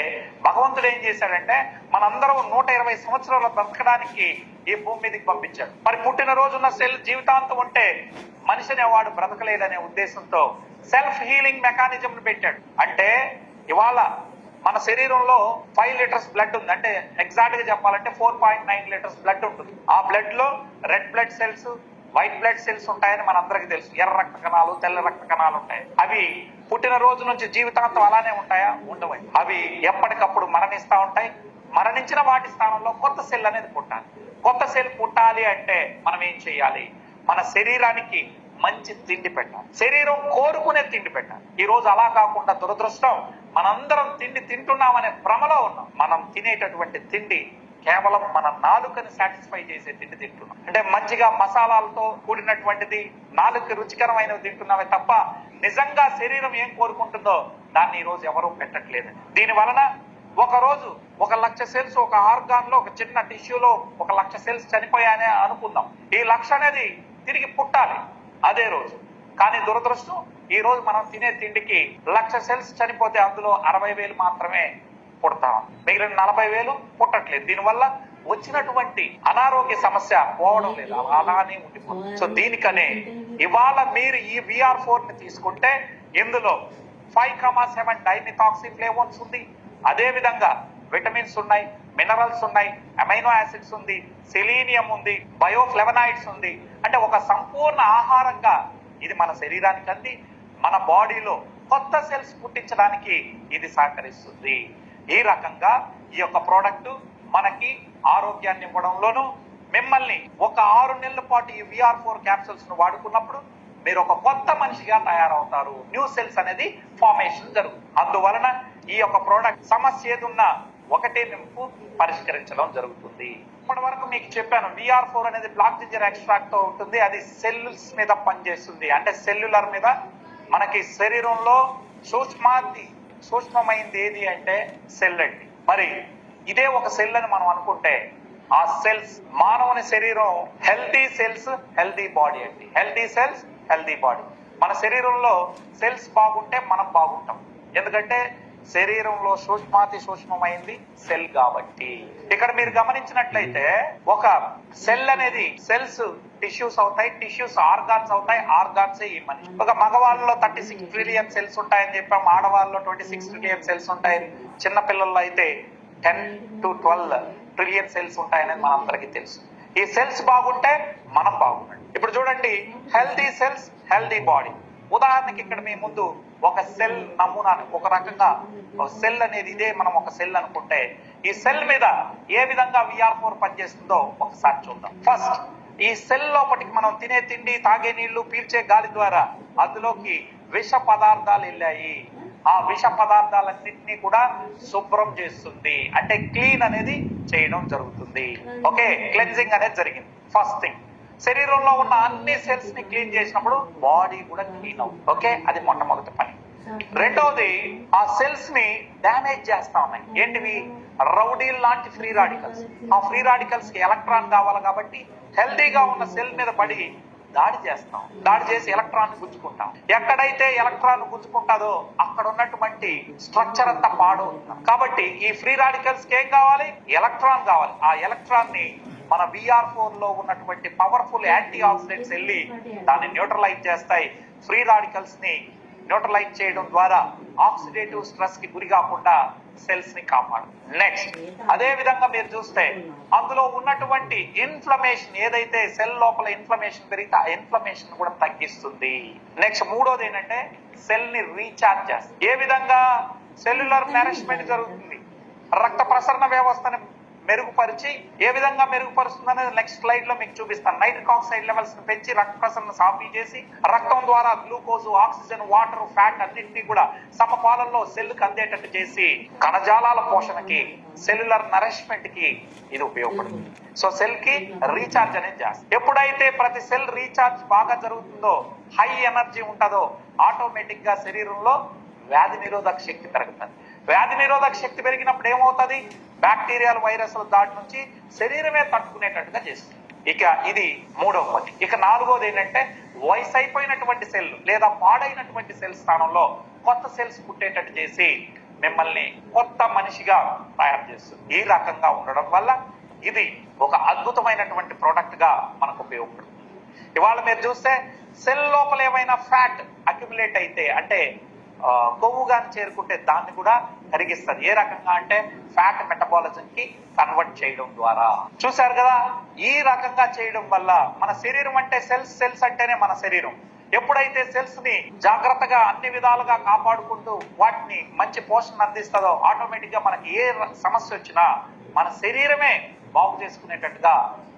Speaker 1: భగవంతుడు ఏం చేశాడంటే మనందరం 120 సంవత్సరాలు బ్రతకడానికి ఈ భూమి మీదకి పంపించాడు. మరి పుట్టినరోజున్న సెల్ జీవితాంతం ఉంటే మనిషి అనేవాడు బ్రతకలేదనే ఉద్దేశంతో సెల్ఫ్ హీలింగ్ మెకానిజం ని పెట్టాడు. అంటే ఇవాళ మన శరీరంలో 5 లీటర్స్ బ్లడ్ ఉంది. అంటే ఎగ్జాక్ట్ గా చెప్పాలంటే 4.9 లీటర్స్ బ్లడ్ ఉంటుంది. ఆ బ్లడ్ లో red blood cells, white blood cells ఉంటాయని మనందరికీ తెలుసు. ఎర్ర రక్త కణాలు, తెల్ల రక్త కణాలు ఉంటాయి. అవి పుట్టినరోజు నుంచి జీవితాంతం అలానే ఉంటాయా? ఉండవు. అవి ఎప్పటికప్పుడు మరణిస్తా ఉంటాయి. మరణించిన వాటి స్థానంలో కొత్త సెల్ అనేది పుట్టాలి. కొత్త సెల్ పుట్టాలి అంటే మనం ఏం చేయాలి? మన శరీరానికి మంచి తిండి పెట్టాలి. శరీరం కోరుకునే తిండి పెట్టాలి. ఈ రోజు అలా కాకుండా దురదృష్టం మనందరం తిండి తింటున్నామనే భ్రమలో ఉన్నాం. మనం తినేటటువంటి తిండి కేవలం మన నాలుకని సాటిస్ఫై చేసే తిండి తింటున్నాం. అంటే మంచిగా మసాలాలతో కూడినటువంటిది, నాలుక రుచికరమైనవి తింటున్నామే తప్ప నిజంగా శరీరం ఏం కోరుకుంటుందో దాన్ని ఈ రోజు ఎవరూ పెట్టట్లేదు. దీని వలన ఒక రోజు 1,00,000 సెల్స్ ఒక ఆర్గాన్ లో, ఒక చిన్న టిష్యూలో 1,00,000 సెల్స్ చనిపోయాయని అనుకుందాం. ఈ 1,00,000 అనేది తిరిగి పుట్టాలి అదే రోజు. కానీ దురదృష్టం ఈ రోజు మనం తినే తిండికి 1,00,000 సెల్స్ చనిపోతే అందులో 60,000 మాత్రమే పుడతాం. మిగిలిన 40,000 పుట్టట్లేదు. దీనివల్ల వచ్చినటువంటి అనారోగ్య సమస్య పోవడం లేదు, అలానే ఉండిపోతుంది. సో దీనికనే ఇవాళ మీరు ఈ VR4 ని తీసుకుంటే ఇందులో 5,7 డైమిథాక్సిఫ్లేవోన్స్ ఉంది. అదే విధంగా విటమిన్స్ ఉన్నాయి, మినరల్స్ ఉన్నాయి, అమైనో యాసిడ్స్ ఉంది, సెలీనియం ఉంది, బయోఫ్లెవనాయిడ్స్ ఉంది. అంటే ఒక సంపూర్ణ ఆహారంగా ఇది మన శరీరానికి అంది మన బాడీలో కొత్త సెల్స్ పుట్టించడానికి ఇది సహకరిస్తుంది. ఈ రకంగా ఈ యొక్క ప్రోడక్ట్ మనకి ఆరోగ్యాన్ని ఇవ్వడంలోనూ, మిమ్మల్ని ఒక 6 నెలల పాటు ఈ VR4 క్యాప్సూల్స్ ను వాడుకున్నప్పుడు మీరు ఒక కొత్త మనిషిగా తయారవుతారు. న్యూ సెల్స్ అనేది ఫార్మేషన్ జరుగుతుంది. అందువలన ఈ యొక్క ప్రోడక్ట్ సమస్య ఏదున్నా ఒకటే నింపు పరిష్కరించడం జరుగుతుంది. ఇప్పటి వరకు మీకు చెప్పాను VR4 అనేది బ్లాక్ జింజర్ ఎక్స్ట్రాక్ట్ తో ఉంటుంది. అది సెల్స్ మీద పనిచేస్తుంది. అంటే సెల్యులర్ మీద. మనకి శరీరంలో సూక్ష్మమైంది ఏది అంటే సెల్ అండి. మరి ఇదే ఒక సెల్ అని మనం అనుకుంటే ఆ సెల్స్, మానవుని శరీరం హెల్తీ సెల్స్ హెల్తీ బాడీ అండి. Healthy cells healthy body. మన శరీరంలో సెల్స్ బాగుంటే మనం బాగుంటాం. ఎందుకంటే శరీరంలో సూక్ష్మమైంది సెల్ కాబట్టి. ఇక్కడ మీరు గమనించినట్లయితే ఒక సెల్ అనేది సెల్స్ టిష్యూస్ అవుతాయి, టిష్యూస్ ఆర్గాన్స్ అవుతాయి, ఆర్గాన్స్ ఈ మనిషి. ఒక మగవాళ్ళలో 36 ట్రిలియన్ సెల్స్ ఉంటాయని చెప్పాం, ఆడవాళ్ళలో 26 ట్రిలియన్ సెల్స్ ఉంటాయి, చిన్న పిల్లల్లో అయితే 10 to 12 ట్రిలియన్ సెల్స్ ఉంటాయనేది మనందరికీ తెలుసు. ఈ సెల్స్ బాగుంటే మనం బాగుంటాం. ఇప్పుడు చూడండి, హెల్తీ సెల్స్ హెల్తీ బాడీ. ఉదాహరణకి ఇక్కడ మీ ముందు ఒక సెల్ నమూనా, ఒక రకంగా సెల్ అనేది ఇదే మనం ఒక సెల్ అనుకుంటే, ఈ సెల్ మీద ఏ విధంగా VR4 పనిచేస్తుందో ఒకసారి చూద్దాం. ఫస్ట్ ఈ సెల్ లోపలికి మనం తినే తిండి, తాగే నీళ్లు, పీల్చే గాలి ద్వారా అందులోకి విష పదార్థాలు వెళ్ళాయి. ఆ విష పదార్థాలన్నింటినీ కూడా శుభ్రం చేస్తుంది, అంటే క్లీన్ అనేది చేయడం జరుగుతుంది. ఓకే, క్లెన్జింగ్ అనేది జరిగింది. ఫస్ట్ థింగ్, శరీరంలో ఉన్న అన్ని సెల్స్ ని క్లీన్ చేసినప్పుడు బాడీ కూడా క్లీన్ అవుతుంది. ఓకే, అది మొట్టమొదటి పని. రెండవది, ఆ సెల్స్ ని డ్యామేజ్ చేస్తా ఉన్నాయి. ఏంటివి? రౌడీల్ లాంటి ఫ్రీ రాడికల్స్. ఆ ఫ్రీ రాడికల్స్ కి ఎలక్ట్రాన్ కావాలి కాబట్టి హెల్దీగా ఉన్న సెల్ మీద పడి దాడి చేస్తాం. దాడి చేసి ఎలక్ట్రాన్ గుంజుకుంటాం. ఎక్కడైతే ఎలక్ట్రాన్ గుంజుకుంటాదో అక్కడ ఉన్నటువంటి స్ట్రక్చర్ అంతా పాడవుతుంది. కాబట్టి ఈ ఫ్రీ రాడికల్స్ కి ఏం కావాలి? ఎలక్ట్రాన్ కావాలి. ఆ ఎలక్ట్రాన్ ని మన VR4 లో ఉన్నటువంటి పవర్ఫుల్ యాంటీ ఆక్సిడెంట్స్ వెళ్ళి దాన్ని న్యూట్రలైజ్ చేస్తాయి. ఫ్రీ రాడికల్స్ ని న్యూట్రలైజ్ చేయడం ద్వారా ఆక్సిడేటివ్ స్ట్రెస్ కి గురి కాకుండా సెల్స్ ని కాపాడు. నెక్స్ట్, అదే విధంగా మీరు చూస్తే అందులో ఉన్నటువంటి ఇన్ఫ్లమేషన్, ఏదైతే సెల్ లోపల ఇన్ఫ్లమేషన్ పెరిగితే ఆ ఇన్ఫ్లమేషన్ కూడా తగ్గిస్తుంది. నెక్స్ట్, మూడోది ఏంటంటే సెల్ ని రీఛార్జ్ చేస్తుంది. ఏ విధంగా? సెల్యులర్ నరిష్మెంట్ జరుగుతుంది. రక్త ప్రసరణ వ్యవస్థని మెరుగుపరిచి ఏ విధంగా మెరుగుపరుస్తుంది అనేది నెక్స్ట్ స్లైడ్ లో మీకు చూపిస్తాను. నైట్రిక్ ఆక్సైడ్ లెవెల్స్ ని పెంచి రక్త ప్రసరణ సాఫీ చేసి రక్తం ద్వారా గ్లూకోజ్, ఆక్సిజన్, వాటర్, ఫ్యాట్ అన్నింటినీ కూడా సమపాలనలో సెల్ కి అందేటట్టు చేసి కణజాలాల పోషణకి, సెల్యులర్ నరిష్మెంట్ కి ఇది ఉపయోగపడుతుంది. సో సెల్ కి రీఛార్జ్ అనేది చేస్తుంది. ఎప్పుడైతే ప్రతి సెల్ రీఛార్జ్ బాగా జరుగుతుందో, హై ఎనర్జీ ఉంటుందో, ఆటోమేటిక్ గా శరీరంలో వ్యాధి నిరోధక శక్తి పెరుగుతుంది. వ్యాధి నిరోధక శక్తి పెరిగినప్పుడు ఏమవుతుంది? బ్యాక్టీరియాలు, వైరస్ల దాడి నుంచి శరీరమే తట్టుకునేటట్టుగా చేస్తుంది. ఇక ఇది మూడవ పని. ఇక నాలుగోది ఏంటంటే వయసు అయిపోయినటువంటి సెల్ లేదా పాడైనటువంటి సెల్ స్థానంలో కొత్త సెల్స్ పుట్టేటట్టు చేసి మిమ్మల్ని కొత్త మనిషిగా తయారు చేస్తుంది. ఈ రకంగా ఉండడం వల్ల ఇది ఒక అద్భుతమైనటువంటి ప్రోడక్ట్ గా మనకు ఉపయోగపడుతుంది. ఇవాళ మీరు చూస్తే సెల్ లోపల ఏమైనా ఫ్యాట్ అక్యుములేట్ అయితే, అంటే కొవ్వు గాని చేరుకుంటే దాన్ని కూడా కరిగిస్తుంది. ఏ రకంగా అంటే ఫ్యాట్ మెటబాలిజం కి కన్వర్ట్ చేయడం ద్వారా. చూశారు కదా, ఈ రకంగా చేయడం వల్ల మన శరీరం అంటే సెల్స్ అంటేనే మన శరీరం. ఎప్పుడైతే సెల్స్ ని జాగ్రత్తగా అన్ని విధాలుగా కాపాడుకుంటూ వాటిని మంచి పోషణ అందిస్తుందో ఆటోమేటిక్ గా మనకి ఏ సమస్య వచ్చినా మన శరీరమే బాగు చేసుకునేటట్టుగా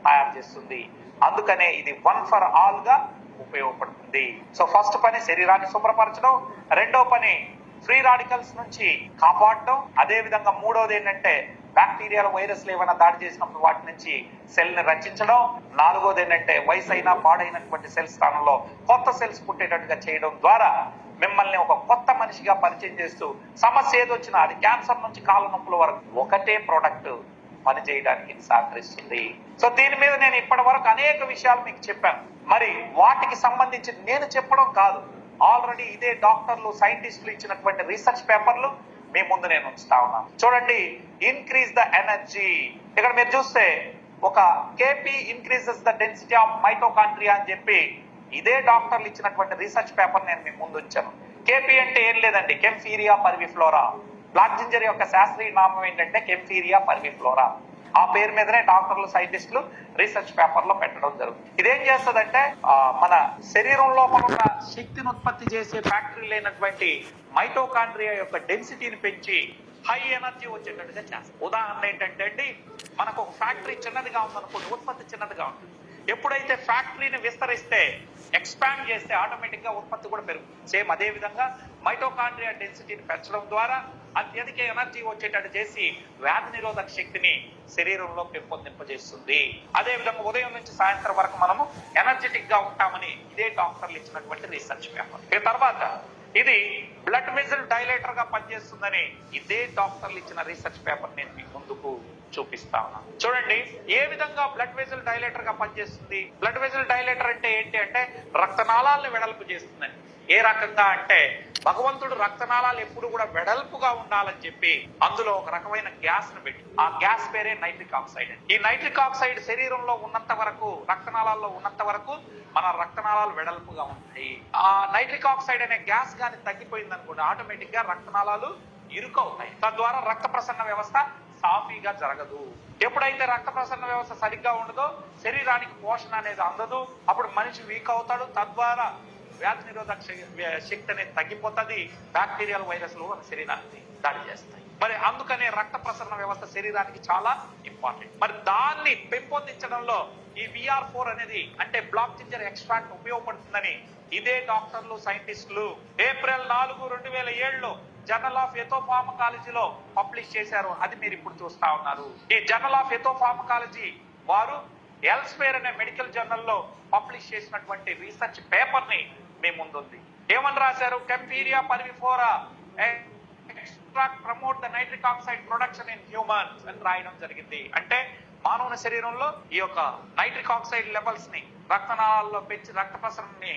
Speaker 1: తయారు చేస్తుంది. అందుకనే ఇది వన్ ఫర్ ఆల్ గా ఉపయోగపడుతుంది. సో ఫస్ట్ పని శరీరాన్ని శుభ్రపరచడం, రెండో పని ఫ్రీ రాడికల్స్ నుంచి కాపాడడం, అదే విధంగా మూడోది ఏంటంటే బ్యాక్టీరియాలు, వైరస్లు ఏమైనా దాడి చేసినప్పుడు వాటి నుంచి సెల్ ని రక్షించడం, నాలుగోది ఏంటంటే వయసు అయినా పాడైనటువంటి సెల్ స్థానంలో కొత్త సెల్స్ పుట్టేటట్టుగా చేయడం ద్వారా మిమ్మల్ని ఒక కొత్త మనిషిగా పరిచయం చేస్తూ సమస్య ఏదొచ్చినా, అది క్యాన్సర్ నుంచి కాళ్ళ నొప్పుల వరకు ఒకటే ప్రోడక్ట్ పని చేయడానికి సహకరిస్తుంది. సో దీని మీద నేను ఇప్పటి వరకు అనేక విషయాలు మీకు చెప్పాను. మరి వాటికి సంబంధించి నేను చెప్పడం కాదు, ఆల్రెడీ ఇదే డాక్టర్లు, సైంటిస్టులు ఇచ్చినటువంటి రీసెర్చ్ పేపర్లు మీ ముందు నేను ఉంచుతా ఉన్నాను. చూడండి, ఇంక్రీజ్ ద ఎనర్జీ. ఇక్కడ మీరు చూస్తే ఒక KP increases the density of mitochondria అని చెప్పి ఇదే డాక్టర్లు ఇచ్చినటువంటి రీసెర్చ్ పేపర్ నేను మీ ముందు ఉంచాను. KP అంటే ఏం లేదండి, కెంఫీరియా పర్విఫ్లోరా. బ్లాక్ జింజర్ యొక్క శాస్త్రీయ నామం ఏంటంటే కెంఫీరియా పర్విఫ్లోరా. ఆ పేరు మీదనే డాక్టర్లు, సైంటిస్టులు రీసెర్చ్ పేపర్ లో పెట్టడం జరుగుతుంది. ఇదేం చేస్తుందంటే మన శరీరంలో ఉన్న శక్తిని ఉత్పత్తి చేసే ఫ్యాక్టరీ లేనటువంటి మైటోకాండ్రియా యొక్క డెన్సిటీని పెంచి హై ఎనర్జీ వచ్చేటట్టుగా చేస్తుంది. ఉదాహరణ ఏంటంటే అండి, మనకు ఒక ఫ్యాక్టరీ చిన్నదిగా ఉందనుకోండి, ఉత్పత్తి చిన్నదిగా ఉంటుంది. ఎప్పుడైతే ఫ్యాక్టరీని విస్తరిస్తే, ఎక్స్పాండ్ చేస్తే ఆటోమేటిక్ గా ఉత్పత్తి కూడా పెరుగుతుంది. సేమ్ అదే విధంగా మైటోకాండ్రియా డెన్సిటీని పెంచడం ద్వారా అత్యధిక ఎనర్జీ వచ్చేటట్టు చేసి వ్యాధి నిరోధక శక్తిని శరీరంలో పెంపొందింపజేస్తుంది. అదే విధంగా ఉదయం నుంచి సాయంత్రం వరకు మనము ఎనర్జెటిక్ గా ఉంటామని ఇదే డాక్టర్లు ఇచ్చినటువంటి రీసెర్చ్ పేపర్. ఇక తర్వాత ఇది బ్లడ్ వెజల్ డైలేటర్ గా పనిచేస్తుందని ఇదే డాక్టర్లు ఇచ్చిన రీసెర్చ్ పేపర్ నేను మీకు ముందుకు చూపిస్తా ఉన్నాను. చూడండి ఏ విధంగా బ్లడ్ వెజల్ డైలేటర్ గా పనిచేస్తుంది. బ్లడ్ వెజల్ డైలేటర్ అంటే ఏంటి అంటే రక్తనాళాలను వెడల్పు చేస్తుందని. ఏ రకంగా అంటే భగవంతుడు రక్తనాళాలు ఎప్పుడు కూడా వెడల్పుగా ఉండాలని చెప్పి అందులో ఒక రకమైన గ్యాస్ ను పెట్టి, ఆ గ్యాస్ పేరే నైట్రిక్ ఆక్సైడ్. ఈ నైట్రిక్ ఆక్సైడ్ శరీరంలో ఉన్నంత వరకు, రక్తనాళాల్లో ఉన్నంత వరకు మన రక్తనాళాలు వెడల్పుగా ఉంటాయి. ఆ నైట్రిక్ ఆక్సైడ్ అనే గ్యాస్ గాని తగ్గిపోయింది అనుకోండి, ఆటోమేటిక్ గా రక్తనాళాలు ఇరుకవుతాయి. తద్వారా రక్త ప్రసరణ వ్యవస్థ సాఫీగా జరగదు. ఎప్పుడైతే రక్త ప్రసరణ వ్యవస్థ సరిగ్గా ఉండదో శరీరానికి పోషణ అనేది అందదు. అప్పుడు మనిషి వీక్ అవుతాడు. తద్వారా వ్యాధి నిరోధక శక్తి అనేది తగ్గిపోతుంది. బ్యాక్టీరియల్ వైరస్లు మన శరీరాన్ని దాడి చేస్తాయి. మరి అందుకనే రక్త ప్రసరణ వ్యవస్థ శరీరానికి చాలా ఇంపార్టెంట్. మరి దాన్ని పెంపొందించడంలో ఈ VR4 అనేది అంటే బ్లాక్ జింజర్ ఎక్స్ట్రాక్ట్ ఉపయోగపడుతుందని ఇదే డాక్టర్లు సైంటిస్టులు ఏప్రిల్ 4, 2007లో జర్నల్ ఆఫ్ ఎథోఫార్మకాలజీలో పబ్లిష్ చేశారు. అది మీరు ఇప్పుడు చూస్తా ఉన్నారు. ఈ జర్నల్ ఆఫ్ ఎథోఫార్మకాలజీ వారు ఎల్స్వేర్ అనే మెడికల్ జర్నల్లో పబ్లిష్ చేసినటువంటి రీసెర్చ్ పేపర్ ని మీ ముందుంది. ఏమని రాశారు? Kaempferia parviflora extract promote the nitric oxide production in humans అని రాయడం జరిగింది. అంటే మానవుని శరీరంలో ఈ యొక్క నైట్రిక్ ఆక్సైడ్ లెవెల్స్ ని రక్తనాళాల్లో పెంచి రక్త ప్రసరణని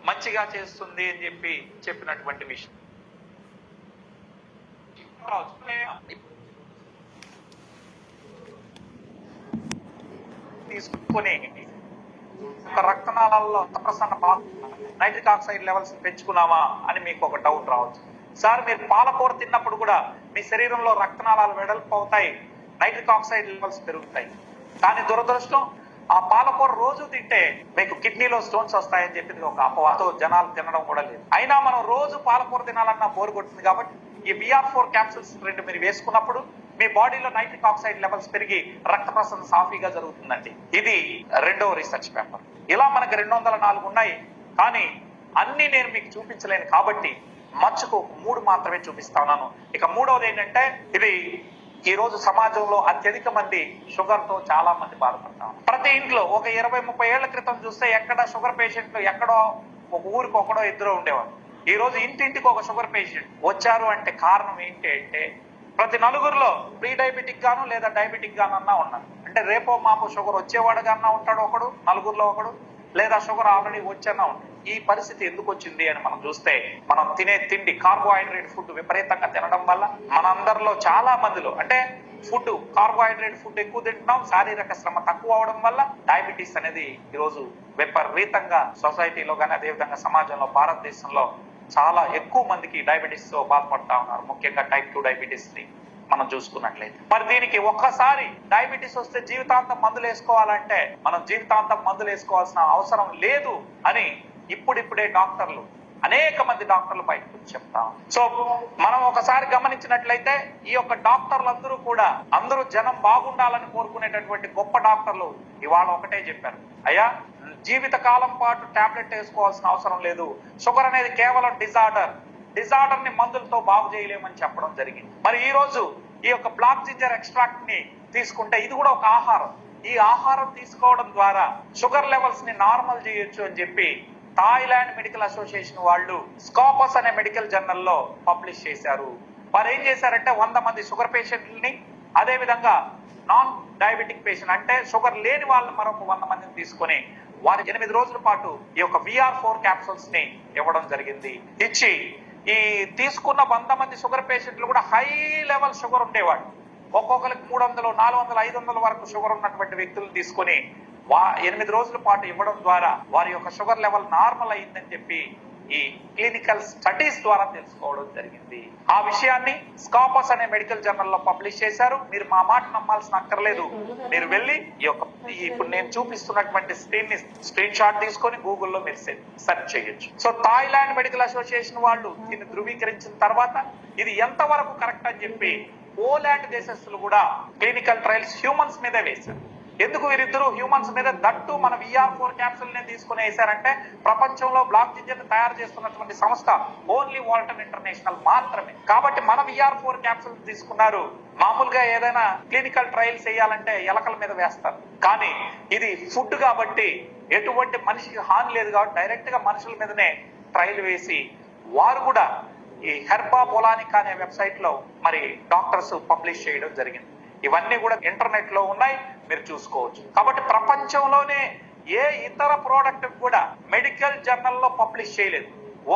Speaker 1: మంచిగా చేస్తుంది అని చెప్పినటువంటి విషయం తీసుకొని రక్తనాళాల్లో రక్త ప్రసరణ నైట్రిక్ ఆక్సైడ్ లెవెల్స్ పెంచుకున్నామా అని మీకు ఒక డౌట్ రావచ్చు. సార్, మీరు పాలకూర తిన్నప్పుడు కూడా మీ శరీరంలో రక్తనాళాలు వెడల్పు అవుతాయి, నైట్రిక్ ఆక్సైడ్ లెవెల్స్ పెరుగుతాయి. కానీ దురదృష్టం ఆ పాలకూర రోజు తింటే మీకు కిడ్నీలో స్టోన్స్ వస్తాయని చెప్పింది ఒక అపవాదం. జనాలు తినడం కూడా లేదు. అయినా మనం రోజు పాలకూర తినాలన్నా బోరు కొడుతుంది. కాబట్టి ఈ VR4 క్యాప్సూల్స్ 2 మీరు వేసుకున్నప్పుడు మీ బాడీలో నైట్రిక్ ఆక్సైడ్ లెవెల్స్ పెరిగి రక్త ప్రసరణ సాఫీగా జరుగుతుందండి. ఇది రెండవ రీసెర్చ్ పేపర్. ఇలా మనకి 204 ఉన్నాయి. కానీ అన్ని నేను మీకు చూపించలేను కాబట్టి మచ్చుకు 3 మాత్రమే చూపిస్తా ఉన్నాను. ఇక మూడవది ఏంటంటే, ఇది ఈ రోజు సమాజంలో అత్యధిక మంది షుగర్ తో చాలా మంది బాధపడతాం. ప్రతి ఇంట్లో ఒక 20-30 ఏళ్ల క్రితం చూస్తే ఎక్కడ షుగర్ పేషెంట్లు ఎక్కడో ఒక ఊరికి ఒకడో ఇద్దరు ఉండేవారు. ఈ రోజు ఇంటింటికి ఒక షుగర్ పేషెంట్ వచ్చారు. అంటే కారణం ఏంటి అంటే, ప్రతి నలుగురిలో ప్రీ డయాబెటిక్ గాను లేదా డయాబెటిక్ గాను అన్నా ఉన్నారు. అంటే రేపో మాపో షుగర్ వచ్చేవాడు కన్నా ఉంటాడు ఒకడు, నలుగురిలో ఒకడు, లేదా షుగర్ ఆల్రెడీ వచ్చన్నా ఉంటాడు. ఈ పరిస్థితి ఎందుకు వచ్చింది అని మనం చూస్తే, మనం తినే తిండి కార్బోహైడ్రేట్ ఫుడ్ విపరీతంగా తినడం వల్ల మనందరిలో చాలా మందిలో అంటే ఫుడ్ కార్బోహైడ్రేట్ ఫుడ్ ఎక్కువ తింటున్నాం, శారీరక శ్రమ తక్కువ అవడం వల్ల డయాబెటీస్ అనేది ఈరోజు విపరీతంగా సొసైటీలో కానీ అదేవిధంగా సమాజంలో భారతదేశంలో చాలా ఎక్కువ మందికి డయాబెటీస్ తో బాధపడతా ఉన్నారు. ముఖ్యంగా టైప్ 2 డయాబెటీస్ ని మనం చూసుకున్నట్లయితే, మరి దీనికి ఒక్కసారి డయాబెటీస్ వస్తే జీవితాంతం మందులు వేసుకోవాలంటే మనం జీవితాంతం మందులు వేసుకోవాల్సిన అవసరం లేదు అని ఇప్పుడిప్పుడే డాక్టర్లు అనేక మంది డాక్టర్లు బయటకు చెప్తాం. సో మనం ఒకసారి గమనించినట్లయితే ఈ యొక్క డాక్టర్లందరూ కూడా అందరూ జనం బాగుండాలని కోరుకునేటటువంటి గొప్ప డాక్టర్లు ఇవాళ ఒకటే చెప్పారు, అయ్యా జీవిత కాలం పాటు టాబ్లెట్ వేసుకోవాల్సిన అవసరం లేదు, షుగర్ అనేది కేవలం డిజార్డర్ ని మందులతో బాగు చేయలేమని చెప్పడం జరిగింది. మరి ఈ రోజు ఈ యొక్క బ్లాక్ జింజర్ ఎక్స్ట్రాక్ట్ ని తీసుకుంటే ఇది కూడా ఒక ఆహారం. ఈ ఆహారం తీసుకోవడం ద్వారా షుగర్ లెవెల్స్ ని నార్మల్ చేయొచ్చు అని చెప్పి థాయిలాండ్ మెడికల్ అసోసియేషన్ వాళ్ళు స్కాపస్ అనే మెడికల్ జర్నల్లో పబ్లిష్ చేశారు. వారు ఏం చేశారంటే 100 మంది షుగర్ పేషెంట్లని అదే విధంగా నాన్ డయాబెటిక్ పేషెంట్ అంటే షుగర్ లేని వాళ్ళని మరొక 100 మందిని తీసుకొని వారు 8 రోజుల పాటు ఈ యొక్క VR4 క్యాప్సూల్స్ ని ఇవ్వడం జరిగింది. ఇచ్చి ఈ తీసుకున్న 100 మంది షుగర్ పేషెంట్లు కూడా హై లెవెల్ షుగర్ ఉండేవాడు. ఒక్కొక్కరికి 300, 400, 500 వరకు షుగర్ ఉన్నటువంటి వ్యక్తులను తీసుకొని 8 రోజుల పాటు ఇవ్వడం ద్వారా వారి యొక్క షుగర్ లెవెల్ నార్మల్ అయిందని చెప్పి ఈ క్లినికల్ స్టడీస్ ద్వారా తెలుసుకోవడం జరిగింది. ఆ విషయాన్ని స్కాపస్ అనే మెడికల్ జర్నల్ లో పబ్లిష్ చేశారు. మీరు మా మాట నమ్మాల్సిన అక్కర్లేదు. మీరు వెళ్ళి ఈ యొక్క ఇప్పుడు నేను చూపిస్తున్నటువంటి స్క్రీన్ షాట్ తీసుకొని గూగుల్లో మీరు సెర్చ్ చేయొచ్చు. సో థాయిలాండ్ మెడికల్ అసోసియేషన్ వాళ్ళు దీన్ని ధృవీకరించిన తర్వాత ఇది ఎంత వరకు కరెక్ట్ అని చెప్పి పోలాండ్ దేశస్తులు కూడా క్లినికల్ ట్రయల్స్ హ్యూమన్స్ మీద వేశారు. ఎందుకు వీరిద్దరూ హ్యూమన్స్ మీద దట్టు మన VR4 క్యాప్సూల్ నే తీసుకుని వేశారంటే, ప్రపంచంలో బ్లాక్ జింజర్ తయారు చేస్తున్నటువంటి సంస్థ ఓన్లీ వాల్టన్ ఇంటర్నేషనల్ మాత్రమే. కాబట్టి మన VR4 క్యాప్సూల్ తీసుకున్నారు. మామూలుగా ఏదైనా క్లినికల్ ట్రయల్స్ చేయాలంటే ఎలకల మీద వేస్తారు, కానీ ఇది ఫుడ్ కాబట్టి ఎటువంటి మనిషికి హాని లేదు కాబట్టి డైరెక్ట్ గా మనుషుల మీదనే ట్రయల్ వేసి వారు కూడా ఈ హెర్బా బొలానిక్ అనే వెబ్సైట్ లో మరి డాక్టర్స్ పబ్లిష్ చేయడం జరిగింది. ఇవన్నీ కూడా ఇంటర్నెట్ లో ఉన్నాయి, మీరు చూసుకోవచ్చు. కాబట్టి ప్రపంచంలోనే ఏ ఇతర ప్రోడక్ట్ కూడా మెడికల్ జర్నల్ లో పబ్లిష్ చేయలేదు.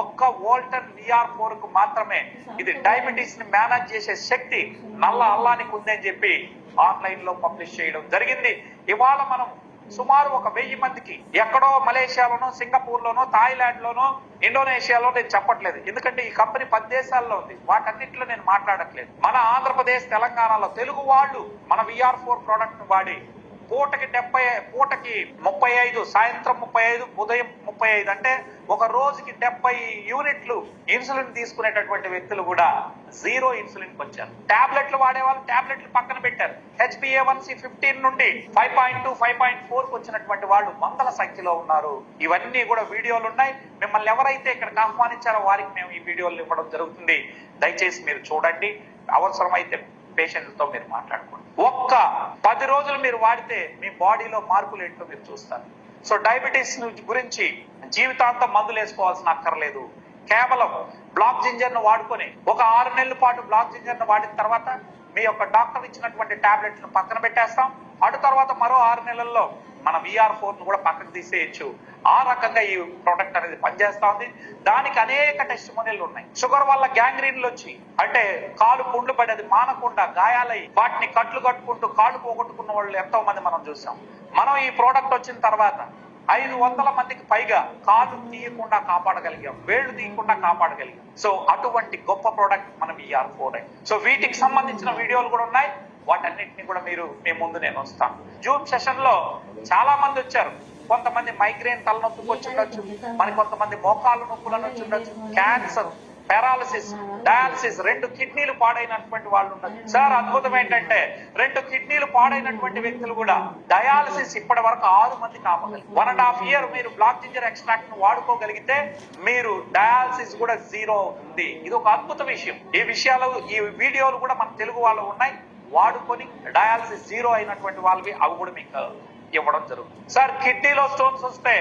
Speaker 1: ఒక్క వాల్టన్ VR4 కు మాత్రమే ఇది డయాబెటీస్ ని మేనేజ్ చేసే శక్తి నల్ల అల్లానికి ఉందని చెప్పి ఆన్లైన్ లో పబ్లిష్ చేయడం జరిగింది. ఇవాళ మనం సుమారు 1000 మందికి ఎక్కడో మలేషియాలోనో, సింగపూర్ లోనో, థాయిలాండ్ లోనో, ఇండోనేషియాలో నేను చెప్పట్లేదు, ఎందుకంటే ఈ కంపెనీ 10 దేశాల్లో ఉంది. వాటన్నిటిలో నేను మాట్లాడట్లేదు. మన ఆంధ్రప్రదేశ్, తెలంగాణలో తెలుగు వాళ్ళు మన VR4 ప్రోడక్ట్ వాడి పూటకి 35, సాయంత్రం 35, ఉదయం 35, అంటే ఒక రోజుకి 70 యూనిట్లు ఇన్సులిన్ తీసుకునేటటువంటి వ్యక్తులు కూడా జీరో ఇన్సులిన్ వచ్చారు. టాబ్లెట్లు వాడేవాళ్ళు టాబ్లెట్లు పక్కన పెట్టారు. HbA1c 15 నుండి 5.2, 5.4 వచ్చినటువంటి వాళ్ళు వందల సంఖ్యలో ఉన్నారు. ఇవన్నీ కూడా వీడియోలు ఉన్నాయి. మిమ్మల్ని ఎవరైతే ఇక్కడికి ఆహ్వానించారో వారికి మేము ఈ వీడియోలు ఇవ్వడం జరుగుతుంది. దయచేసి మీరు చూడండి. అవసరమైతే పేషెంట్లతో మీరు మాట్లాడుకోండి. ఒక్క 10 రోజులు మీరు వాడితే మీ బాడీలో మార్పులు ఏంటో మీరు చూస్తారు. సో డయాబెటీస్ గురించి జీవితాంతం మందులు వేసుకోవాల్సిన అక్కర్లేదు. కేవలం బ్లాక్ జింజర్ ను వాడుకొని ఒక 6 నెలల పాటు బ్లాక్ జింజర్ ను వాడిన తర్వాత మీ యొక్క డాక్టర్ ఇచ్చినటువంటి టాబ్లెట్లను పక్కన పెట్టేస్తాం. అటు తర్వాత మరో 6 నెలల్లో మన VR4 ను కూడా పక్కకు తీసేయచ్చు. ఆ రకంగా ఈ ప్రోడక్ట్ అనేది పనిచేస్తా ఉంది. దానికి అనేక టెస్టిమోనియల్ ఉన్నాయి. షుగర్ వల్ల గ్యాంగ్రీన్లు వచ్చి, అంటే కాలు పుండ్లు పడి అది మానకుండా గాయాలై వాటిని కట్లు కట్టుకుంటూ కాళ్ళు పోగొట్టుకున్న వాళ్ళు ఎంతో మంది మనం చూసాం. మనం ఈ ప్రోడక్ట్ వచ్చిన తర్వాత 500 మందికి పైగా కాళ్ళు తీయకుండా కాపాడగలిగాం, వేళ్లు తీయకుండా కాపాడగలిగాం. సో అటువంటి గొప్ప ప్రోడక్ట్ మన VR4. సో వీటికి సంబంధించిన వీడియోలు కూడా ఉన్నాయి. వాటన్నిటిని కూడా మీ ముందు నేను వస్తాను. జూమ్ సెషన్ లో చాలా మంది వచ్చారు. కొంతమంది మైగ్రేన్ తలనొప్పికి వచ్చి ఉండొచ్చు, మరి కొంతమంది మోకాలు నొప్పులను వచ్చి ఉండొచ్చు, క్యాన్సర్, పారాలసిస్, డయాలసిస్, 2 కిడ్నీలు పాడైనటువంటి వాళ్ళు ఉన్నారు. సార్ అద్భుతం ఏంటంటే 2 కిడ్నీలు పాడైనటువంటి వ్యక్తులు కూడా డయాలసిస్ ఇప్పటి వరకు 6 మంది కాపగలిగారు. 1.5 year మీరు బ్లాక్ జింజర్ ఎక్స్ట్రాక్ట్ ను వాడుకోగలిగితే మీరు డయాలసిస్ కూడా జీరో అవుతుంది. ఇది ఒక అద్భుత విషయం. ఈ వీడియోలు కూడా మన తెలుగు వాళ్ళు ఉన్నాయి. వాడుకొని డయాలసిస్ జీరో అయినటువంటి వాళ్ళవి అవి కూడా మీకు ఇవ్వడం జరుగుతుంది. సార్ కిడ్నీలో స్టోన్స్ వస్తే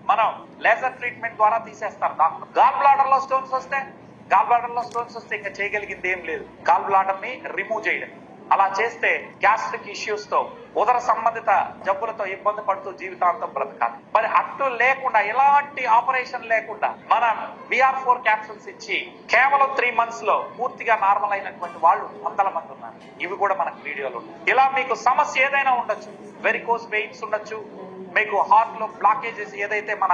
Speaker 1: మనం లేజర్ ట్రీట్మెంట్ ద్వారా తీసేస్తారు డాక్టర్. గాల్ బ్లాడర్ లో స్టోన్స్ వస్తే ఇంకా చేయగలిగింది ఏం లేదు. గాల్ బ్లాడర్ ని రిమూవ్ చేయడం. అలా చేస్తే గ్యాస్ట్రిక్ ఇష్యూస్ తో, ఉదర సంబంధిత జబ్బులతో ఇబ్బంది పడుతూ జీవితాంతం బ్రతకాలి. మరి అట్టు లేకుండా, ఎలాంటి ఆపరేషన్ లేకుండా మనం VR4 క్యాప్సూల్స్ ఇచ్చి కేవలం 3 months లో పూర్తిగా నార్మల్ అయినటువంటి వాళ్ళు వందల మంది ఉన్నారు. ఇవి కూడా మనకు వీడియోలు. ఇలా మీకు సమస్య ఏదైనా ఉండొచ్చు, వెరికోస్ వెయిన్స్ ఉండొచ్చు, మీకు హార్ట్ లో బ్లాకేజెస్ ఏదైతే మన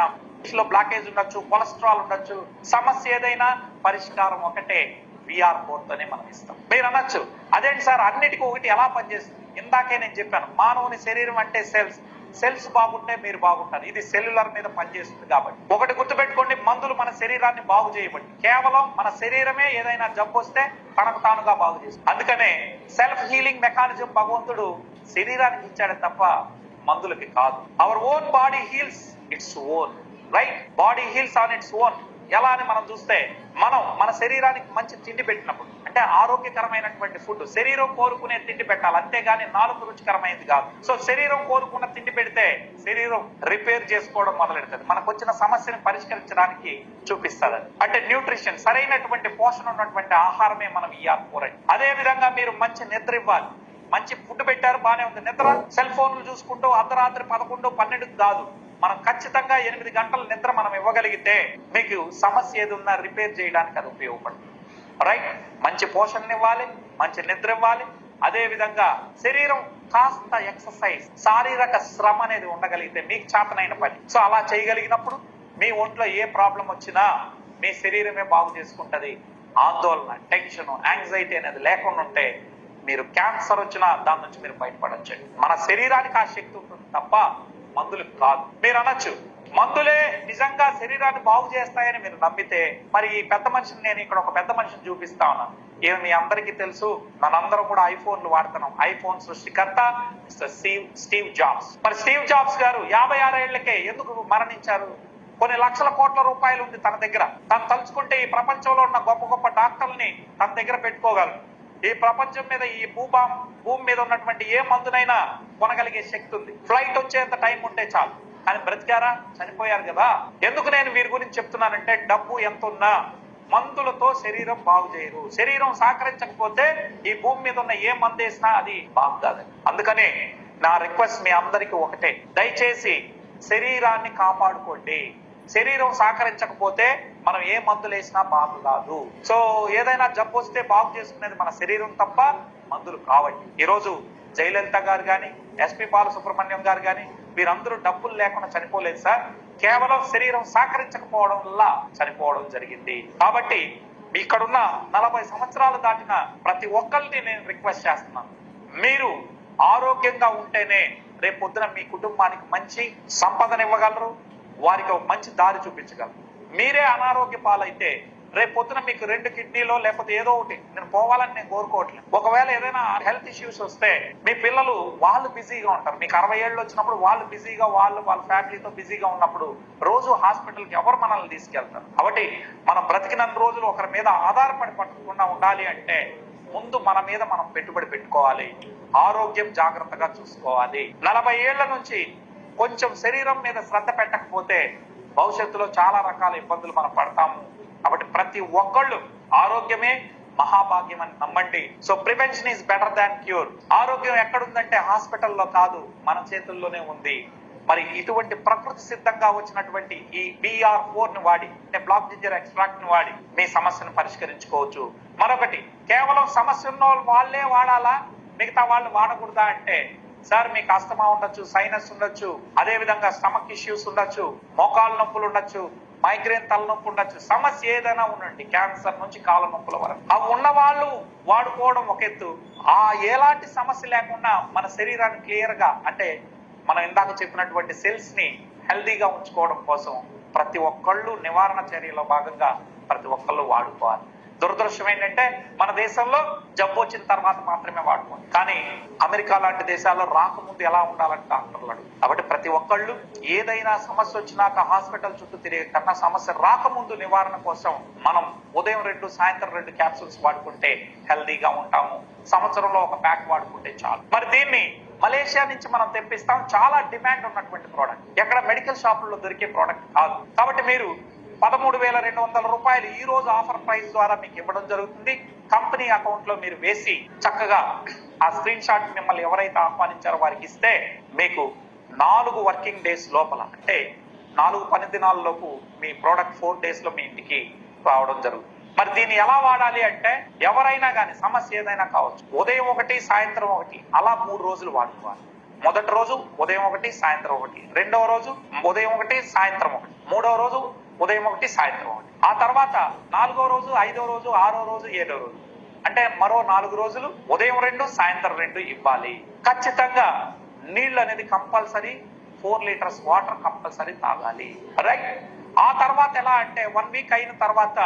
Speaker 1: లో బ్లాకేజ్ ఉండొచ్చు, కొలెస్ట్రాల్ ఉండొచ్చు, సమస్య ఏదైనా పరిష్కారం ఒకటే, VR4 తోనే మనం ఇస్తాం. మీరు అనొచ్చు అదేంటి సార్ అన్నిటికీ ఒకటి ఎలా పనిచేస్తుంది? ఇందాకే నేను చెప్పాను, మానవుని శరీరం అంటే సెల్స్ బాగుంటే మీరు బాగుంటారు. ఇది సెల్యులర్ మీద పనిచేస్తుంది. కాబట్టి ఒకటి గుర్తుపెట్టుకోండి, మందులు మన శరీరాన్ని బాగు చేయబడి, కేవలం మన శరీరమే ఏదైనా జబ్బు వస్తే తనకు తానుగా బాగు చేస్తుంది. అందుకనే సెల్ఫ్ హీలింగ్ మెకానిజం భగవంతుడు శరీరానికి ఇచ్చాడు తప్ప మందులకి కాదు. Our own body heels its own, right? Body heels on its own. ఎలా అని మనం చూస్తే, మనం మన శరీరానికి మంచి తిండి పెట్టినప్పుడు, అంటే ఆరోగ్యకరమైనటువంటి ఫుడ్, శరీరం కోరుకునే తిండి పెట్టాలి, అంతేగాని నాలుగు రుచికరమైనది కాదు. సో శరీరం కోరుకున్న తిండి పెడితే శరీరం రిపేర్ చేసుకోవడం మొదలెడుతుంది, మనకు వచ్చిన సమస్యను పరిష్కరించడానికి చూపిస్తుంది. అంటే న్యూట్రిషన్, సరైనటువంటి పోషణ ఉన్నటువంటి ఆహారమే మనం VR4. అదే విధంగా మీరు మంచి నిద్ర ఇవ్వాలి. మంచి ఫుడ్ పెట్టారు, బానే ఉంది. నిద్ర సెల్ ఫోన్లు చూసుకుంటూ అర్ధరాత్రి 11, 12 కాదు, మనం ఖచ్చితంగా 8 గంటల నిద్ర మనం ఇవ్వగలిగితే మీకు సమస్య ఏది ఉన్నా రిపేర్ చేయడానికి అది ఉపయోగపడుతుంది, రైట్? మంచి పోషణ ఇవ్వాలి, మంచి నిద్ర ఇవ్వాలి. అదే విధంగా శరీరం కాస్త ఎక్సర్సైజ్, శారీరక శ్రమ అనేది ఉండగలిగితే మీకు చేతనైన పని. సో అలా చేయగలిగినప్పుడు మీ ఒంట్లో ఏ ప్రాబ్లం వచ్చినా మీ శరీరమే బాగు చేసుకుంటది. ఆందోళన, టెన్షన్, యాంగ్జైటీ అనేది లేకుండా ఉంటే మీరు క్యాన్సర్ వచ్చినా దాని నుంచి మీరు బయటపడచ్చు. మన శరీరానికి ఆ శక్తి ఉంటుంది తప్ప మందులు కాదు. మీరు అనొచ్చు మందులే నిజంగా శరీరాన్ని బాగు చేస్తాయని మీరు నమ్మితే, మరి ఈ పెద్ద మనిషిని, నేను ఇక్కడ ఒక పెద్ద మనిషిని చూపిస్తా ఉన్నాను. ఏమి మీ అందరికీ తెలుసు, మనందరం కూడా ఐఫోన్లు వాడుతున్నాం. ఐఫోన్ సృష్టికర్త స్టీవ్ జాబ్స్. మరి స్టీవ్ జాబ్స్ గారు 56 ఏళ్లకే ఎందుకు మరణించారు? కొన్ని లక్షల కోట్ల రూపాయలు ఉంది తన దగ్గర. తను తలుచుకుంటే ఈ ప్రపంచంలో ఉన్న గొప్ప గొప్ప డాక్టర్ని తన దగ్గర పెట్టుకోగలరు. ఈ ప్రపంచం మీద, ఈ భూమి మీద ఉన్నటువంటి ఏ మందునైనా కొనగలిగే శక్తి ఉంది. ఫ్లైట్ వచ్చేంత టైం ఉంటే చాలు. కానీ బ్రతికారా? చనిపోయారు కదా. ఎందుకు నేను వీరి గురించి చెప్తున్నానంటే, డబ్బు ఎంత ఉన్నా మందులతో శరీరం బాగు చేయరు. శరీరం సహకరించకపోతే ఈ భూమి మీద ఉన్న ఏ మందు వేసినా అది బాగు కాదని. అందుకనే నా రిక్వెస్ట్ మీ అందరికీ ఒకటే, దయచేసి శరీరాన్ని కాపాడుకోండి. శరీరం సహకరించకపోతే మనం ఏ మందులు వేసినా బాగు కాదు. సో ఏదైనా జబ్బు వస్తే బాగు చేసుకునేది మన శరీరం తప్ప మందులు కావండి. ఈరోజు జయలలిత గారు కానీ, ఎస్పి బాలసుబ్రహ్మణ్యం గారు కానీ, వీరందరూ డబ్బులు లేకుండా చనిపోలేదు సార్. కేవలం శరీరం సహకరించకపోవడం వల్ల చనిపోవడం జరిగింది. కాబట్టి ఇక్కడున్న 40 సంవత్సరాలు దాటిన ప్రతి ఒక్కరిని నేను రిక్వెస్ట్ చేస్తున్నాను, మీరు ఆరోగ్యంగా ఉంటేనే రేపు పొద్దున మీ కుటుంబానికి మంచి సంపదనివ్వగలరు, వారికి ఒక మంచి దారి చూపించగలరు. మీరే అనారోగ్య పాలైతే రేపు పొద్దున మీకు 2 కిడ్నీలో లేకపోతే ఏదో ఒకటి, నేను పోవాలని నేను కోరుకోవట్లేదు, ఒకవేళ ఏదైనా హెల్త్ ఇష్యూస్ వస్తే మీ పిల్లలు వాళ్ళు బిజీగా ఉంటారు. మీకు 60 ఏళ్ళు వచ్చినప్పుడు వాళ్ళు బిజీగా, వాళ్ళ ఫ్యామిలీతో బిజీగా ఉన్నప్పుడు రోజు హాస్పిటల్కి ఎవరు మనల్ని తీసుకెళ్తారు? కాబట్టి మనం బ్రతికినంత రోజులు ఒకరి మీద ఆధారపడి పట్టకుండా ఉండాలి అంటే ముందు మన మీద మనం పెట్టుబడి పెట్టుకోవాలి, ఆరోగ్యం జాగ్రత్తగా చూసుకోవాలి. 40 ఏళ్ల నుంచి కొంచెం శరీరం మీద శ్రద్ధ పెట్టకపోతే భవిష్యత్తులో చాలా రకాల ఇబ్బందులు మనం పడతాము. కాబట్టి ప్రతి ఒక్కళ్ళు ఆరోగ్యమే మహాభాగ్యం అని నమ్మండి. So prevention is better than cure. ఆరోగ్యం ఎక్కడుందంటే హాస్పిటల్లో కాదు, మన చేతుల్లోనే ఉంది. మరి ఇటువంటి ప్రకృతి సిద్ధంగా వచ్చినటువంటి ఈ BR4 ని వాడి, అంటే బ్లాక్ జింజర్ ఎక్స్ట్రాక్ట్ ని వాడి మీ సమస్యను పరిష్కరించుకోవచ్చు. మరొకటి, కేవలం సమస్య ఉన్న వాళ్ళే వాడాలా, మిగతా వాళ్ళు వాడకూడదా అంటే, సార్ మీకు అస్తమా ఉండొచ్చు, సైనస్ ఉండొచ్చు, అదే విధంగా స్టమక్ ఇష్యూస్ ఉండొచ్చు, మోకాలు నొప్పులు ఉండొచ్చు, మైగ్రేన్ తలనొప్పి ఉండొచ్చు, సమస్య ఏదైనా ఉండండి, క్యాన్సర్ నుంచి కాళ్ళ నొప్పుల వరకు, అవి ఉన్న వాళ్ళు వాడుకోవడం ఒక ఎత్తు. ఎలాంటి సమస్య లేకుండా మన శరీరాన్ని క్లియర్ గా, అంటే మనం ఇందాక చెప్పినటువంటి సెల్స్ ని హెల్దీగా ఉంచుకోవడం కోసం ప్రతి ఒక్కళ్ళు నివారణ చర్యలో భాగంగా ప్రతి ఒక్కళ్ళు వాడుకోవాలి. దురదృష్టం ఏంటంటే మన దేశంలో జబ్బు వచ్చిన తర్వాత మాత్రమే వాడుకోండి, కానీ అమెరికా లాంటి దేశాల్లో రాకముందు ఎలా ఉండాలని డాక్టర్లు అడుగు. కాబట్టి ప్రతి ఒక్కళ్ళు ఏదైనా సమస్య వచ్చినాక హాస్పిటల్ చుట్టూ తిరిగే కన్నా సమస్య రాకముందు నివారణ కోసం మనం ఉదయం 2 సాయంత్రం 2 క్యాప్సూల్స్ వాడుకుంటే హెల్దీగా ఉంటాము. సంవత్సరంలో ఒక ప్యాక్ వాడుకుంటే చాలు. మరి దీన్ని మలేషియా నుంచి మనం తెప్పిస్తాం. చాలా డిమాండ్ ఉన్నటువంటి ప్రోడక్ట్, ఎక్కడ మెడికల్ షాపుల్లో దొరికే ప్రోడక్ట్ కాదు. కాబట్టి మీరు 13,200 రూపాయలు ఈ రోజు ఆఫర్ ప్రైస్ ద్వారా మీకు ఇవ్వడం జరుగుతుంది. కంపెనీ అకౌంట్ లో మీరు వేసి చక్కగా ఆ స్క్రీన్ షాట్ మిమ్మల్ని ఎవరైతే ఆహ్వానించారో వారికి ఇస్తే మీకు 4 వర్కింగ్ డేస్ లోపల, అంటే 4 పని దినాల లోపు మీ ప్రోడక్ట్ 4 డేస్ లో మీ ఇంటికి రావడం జరుగుతుంది. మరి దీన్ని ఎలా వాడాలి అంటే, ఎవరైనా కానీ సమస్య ఏదైనా కావచ్చు, ఉదయం 1 సాయంత్రం 1 అలా 3 రోజులు వాడుకోవాలి. మొదటి రోజు ఉదయం 1 సాయంత్రం 1, రెండవ రోజు ఉదయం 1 సాయంత్రం 1, మూడవ రోజు ఉదయం 1 సాయంత్రం 1, ఆ తర్వాత 4వ రోజు 5వ రోజు 6వ రోజు 7వ రోజు, అంటే మరో 4 రోజులు ఉదయం 2 సాయంత్రం 2 ఇవ్వాలి. ఖచ్చితంగా నీళ్ళు అనేది కంపల్సరీ, 4 లీటర్స్ వాటర్ కంపల్సరీ తాగాలి. రైట్. ఆ తర్వాత ఎలా అంటే 1 వీక్ అయిన తర్వాత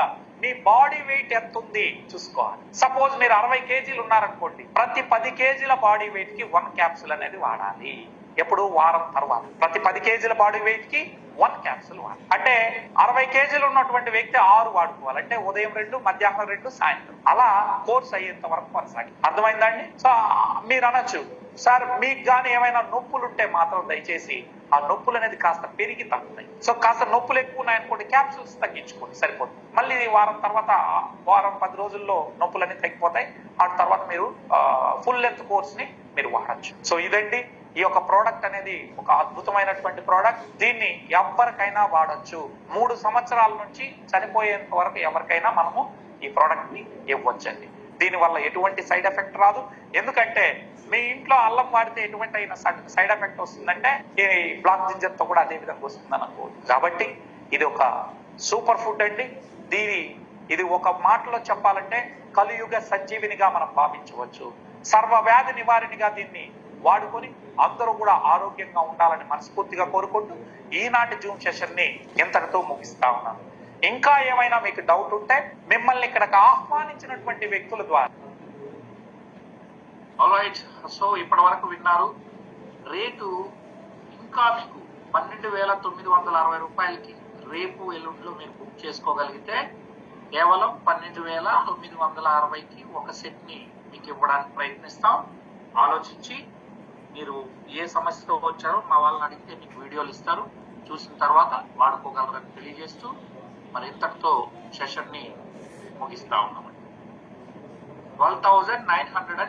Speaker 1: మీ బాడీ వెయిట్ ఎంత ఉంది చూసుకోవాలి. సపోజ్ మీరు 60 కేజీలు ఉన్నారనుకోండి, ప్రతి 10 కేజీల బాడీ వెయిట్ కి 1 క్యాప్సూల్ అనేది వాడాలి. ఎప్పుడు? వారం తర్వాత. ప్రతి 10 కేజీల బాడీ వెయిట్ కి 1 క్యాప్సూల్ వాడాలి. అంటే 60 కేజీలు ఉన్నటువంటి వ్యక్తి 6 వాడుకోవాలి. అంటే ఉదయం 2, మధ్యాహ్నం 2, సాయంత్రం, అలా కోర్స్ అయ్యేంత వరకు కొనసాగి. అర్థమైందండి? సో మీరు అనొచ్చు, సార్ మీకు కానీ ఏమైనా నొప్పులు ఉంటే మాత్రం దయచేసి ఆ నొప్పులు అనేది కాస్త పెరిగి తగ్గుతాయి. సో కాస్త నొప్పులు ఎక్కువ ఉన్నాయనుకోండి, క్యాప్సూల్స్ తగ్గించుకోండి, సరిపోతుంది. మళ్ళీ వారం తర్వాత, వారం 10 రోజుల్లో నొప్పులు అనేది తగ్గిపోతాయి. ఆ తర్వాత మీరు ఫుల్ లెంత్ కోర్స్ ని మీరు వాడచ్చు. సో ఇదండి ఈ యొక్క ప్రోడక్ట్ అనేది ఒక అద్భుతమైనటువంటి ప్రోడక్ట్. దీన్ని ఎవరికైనా వాడచ్చు. 3 సంవత్సరాల నుంచి చనిపోయేంత వరకు ఎవరికైనా మనము ఈ ప్రోడక్ట్ ని ఇవ్వచ్చండి. దీనివల్ల ఎటువంటి సైడ్ ఎఫెక్ట్ రాదు. ఎందుకంటే మీ ఇంట్లో అల్లం వాడితే ఎటువంటి అయినా సైడ్ ఎఫెక్ట్ వస్తుందంటే ఈ బ్లాక్ జింజర్ తో కూడా అదే విధంగా వస్తుందని అనుకోదు. కాబట్టి ఇది ఒక సూపర్ ఫుడ్ అండి. ఇది ఒక మాటలో చెప్పాలంటే కలియుగ సంజీవినిగా మనం భావించవచ్చు. సర్వ వ్యాధి నివారణగా దీన్ని వాడుకొని అందరూ కూడా ఆరోగ్యంగా ఉండాలని మనస్ఫూర్తిగా కోరుకుంటూ ఈనాటి జూమ్ సెషన్ ని ఇంతటితో ముగిస్తా ఉన్నాను. ఇంకా ఏమైనా మీకు డౌట్ ఉంటే మిమ్మల్ని ఇక్కడికి ఆహ్వానించినటువంటి వ్యక్తుల ద్వారా. ఆల్రైట్. సో ఇప్పటి వరకు విన్నారు. రేటు ఇంకా మీకు 12,960 రూపాయలకి రేపు ఎల్లుండిలో మీరు బుక్ చేసుకోగలిగితే కేవలం 12,960కి ఒక సెట్ ని మీకు ఇవ్వడానికి ప్రయత్నిస్తాం. ఆలోచించి మీరు ఏ సమస్యతో వచ్చారో మా వాళ్ళని అడిగితే మీకు వీడియోలు ఇస్తారు, చూసిన తర్వాత వాడుకోగలరని తెలియజేస్తూ మరి ఇంతటితో సెషన్ ని ముగిస్తా ఉన్నామండి. 12,960